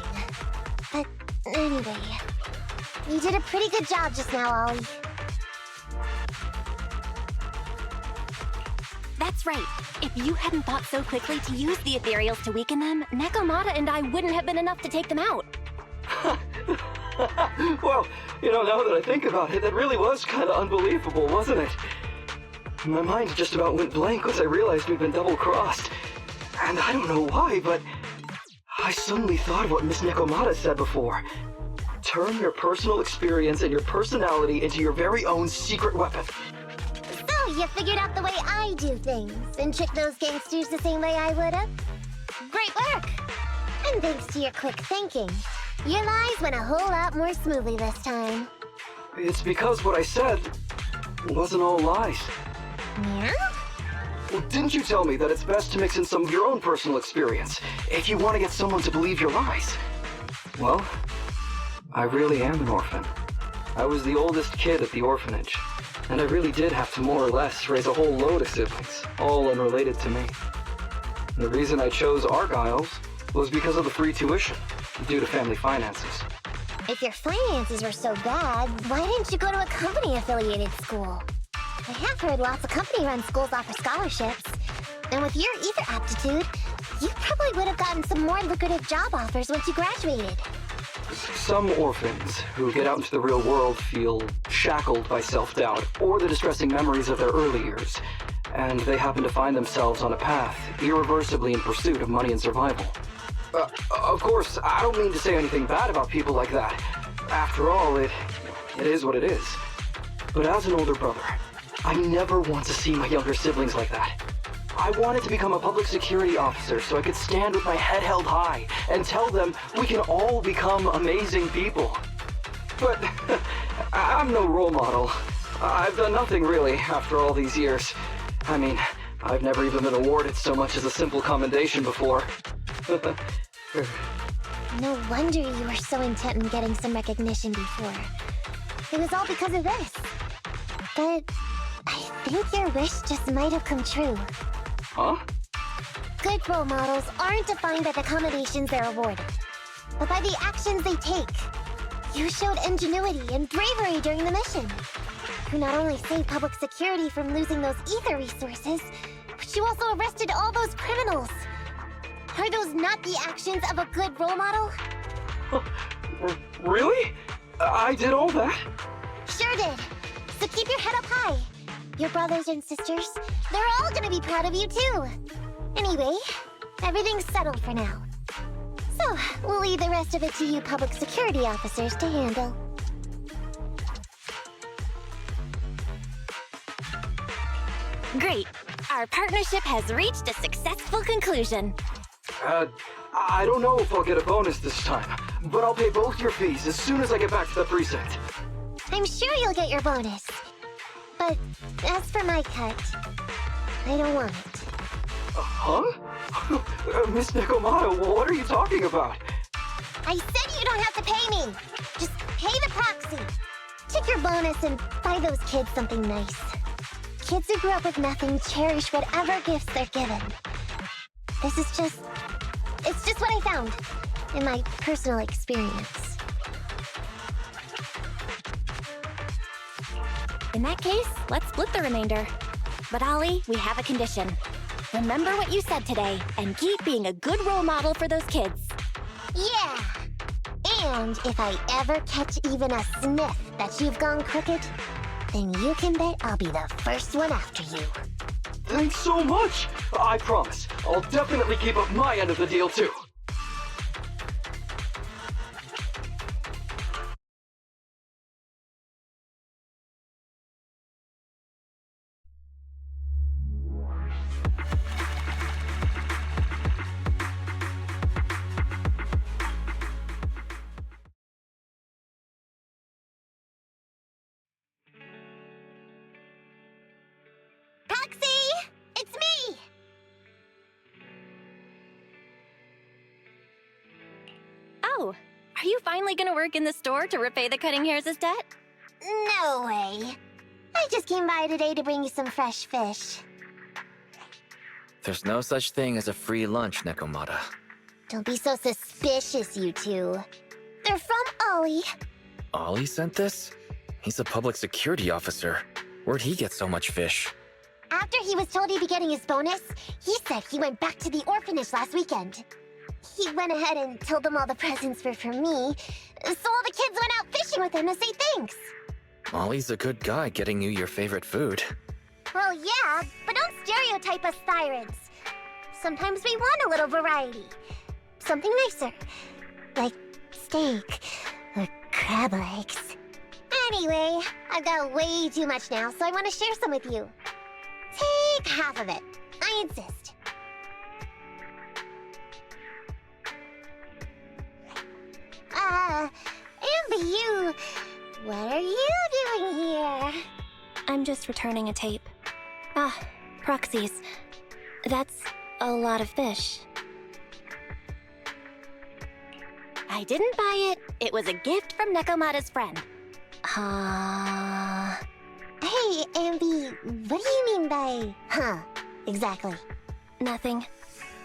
But anyway, you did a pretty good job just now, Ollie. That's right. If you hadn't thought so quickly to use the Ethereals to weaken them, Nekomata and I wouldn't have been enough to take them out. Well, you know, now that I think about it, that really was kind of unbelievable, wasn't it? My mind just about went blank as I realized we'd been double-crossed. And I don't know why, but I suddenly thought of what Miss Nekomata said before. Turn your personal experience and your personality into your very own secret weapon. So, you figured out the way I do things, and tricked those gangsters the same way I would've? Great work! And thanks to your quick thinking, your lies went a whole lot more smoothly this time. It's because what I said wasn't all lies. Yeah? Well, didn't you tell me that it's best to mix in some of your own personal experience if you want to get someone to believe your lies? Well, I really am an orphan. I was the oldest kid at the orphanage, and I really did have to more or less raise a whole load of siblings, all unrelated to me. The reason I chose Argyle's was because of the free tuition, due to family finances. If your finances were so bad, why didn't you go to a company-affiliated school? I have heard lots of company-run schools offer scholarships. And with your ether aptitude, you probably would have gotten some more lucrative job offers once you graduated. Some orphans who get out into the real world feel shackled by self-doubt or the distressing memories of their early years, and they happen to find themselves on a path irreversibly in pursuit of money and survival. Of course, I don't mean to say anything bad about people like that. After all, it is what it is. But as an older brother, I never want to see my younger siblings like that. I wanted to become a public security officer so I could stand with my head held high and tell them we can all become amazing people. But I'm no role model. I've done nothing really after all these years. I mean, I've never even been awarded so much as a simple commendation before. No wonder you were so intent on getting some recognition before. It was all because of this. But I think your wish just might have come true. Huh? Good role models aren't defined by the accommodations they're awarded, but by the actions they take. You showed ingenuity and bravery during the mission. You not only saved public security from losing those ether resources, but you also arrested all those criminals. Are those not the actions of a good role model? Really? I did all that? Sure did. So keep your head up high. Your brothers and sisters, they're all gonna be proud of you too. Anyway, everything's settled for now. So, we'll leave the rest of it to you public security officers to handle. Great. Our partnership has reached a successful conclusion. I don't know if I'll get a bonus this time, but I'll pay both your fees as soon as I get back to the precinct. I'm sure you'll get your bonus. But as for my cut, I don't want it. Huh? Miss Nekomata, what are you talking about? I said you don't have to pay me. Just pay the proxy. Take your bonus and buy those kids something nice. Kids who grew up with nothing cherish whatever gifts they're given. It's just what I found in my personal experience. In that case, let's split the remainder. But Ollie, we have a condition. Remember what you said today, and keep being a good role model for those kids. Yeah! And if I ever catch even a sniff that you've gone crooked, then you can bet I'll be the first one after you. Thanks so much! I promise, I'll definitely keep up my end of the deal too. Proxy! It's me! Oh, are you finally gonna work in the store to repay the cutting hairs' debt? No way. I just came by today to bring you some fresh fish. There's no such thing as a free lunch, Nekomata. Don't be so suspicious, you two. They're from Ollie. Ollie sent this? He's a public security officer. Where'd he get so much fish? After he was told he'd be getting his bonus, he said he went back to the orphanage last weekend. He went ahead and told them all the presents were for me, so all the kids went out fishing with him to say thanks. Ollie's a good guy getting you your favorite food. Well, yeah, but don't stereotype us Sirens. Sometimes we want a little variety. Something nicer. Like steak or crab legs. Anyway, I've got way too much now, so I want to share some with you. Take half of it. I insist. Amber, what are you doing here? I'm just returning a tape. Ah, Proxies. That's a lot of fish. I didn't buy it. It was a gift from Nekomata's friend. Hey, Amby, what do you mean by, exactly? Nothing.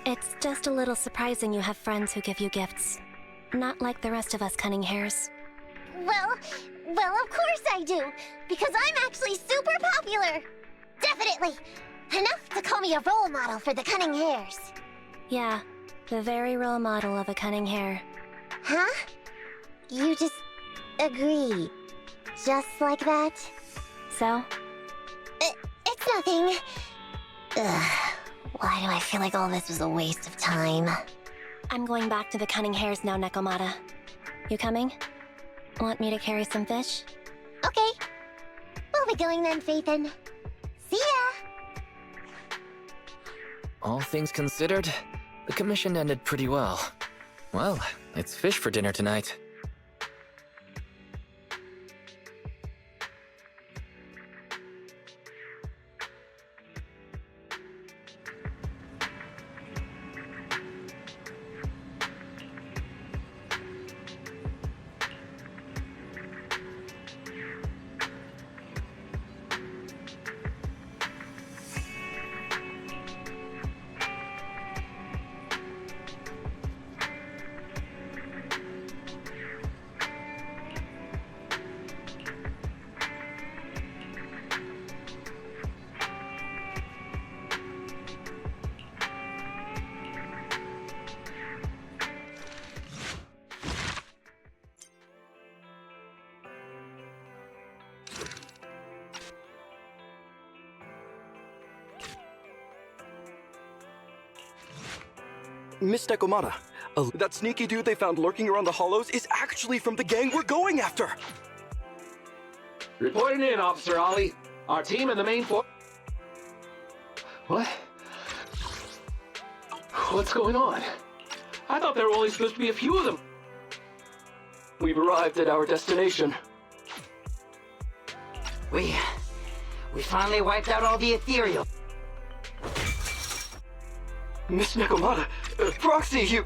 It's just a little surprising you have friends who give you gifts. Not like the rest of us cunning hairs. Well, of course I do, because I'm actually super popular. Definitely. Enough to call me a role model for the cunning hairs. Yeah, the very role model of a cunning hair. Huh? You just agree. Just like that? So? It's nothing. Ugh, why do I feel like all this was a waste of time? I'm going back to the cunning hairs now, Nekomata. You coming? Want me to carry some fish? Okay. We'll be going then, Phaethon. See ya! All things considered, the commission ended pretty well. Well, it's fish for dinner tonight. Miss Nekomata, that sneaky dude they found lurking around the hollows is actually from the gang we're going after! Reporting in, Officer Ollie. Our team and the main force. What? What's going on? I thought there were only supposed to be a few of them. We've arrived at our destination. We finally wiped out all the Ethereal. Miss Nekomata, Proxy, you...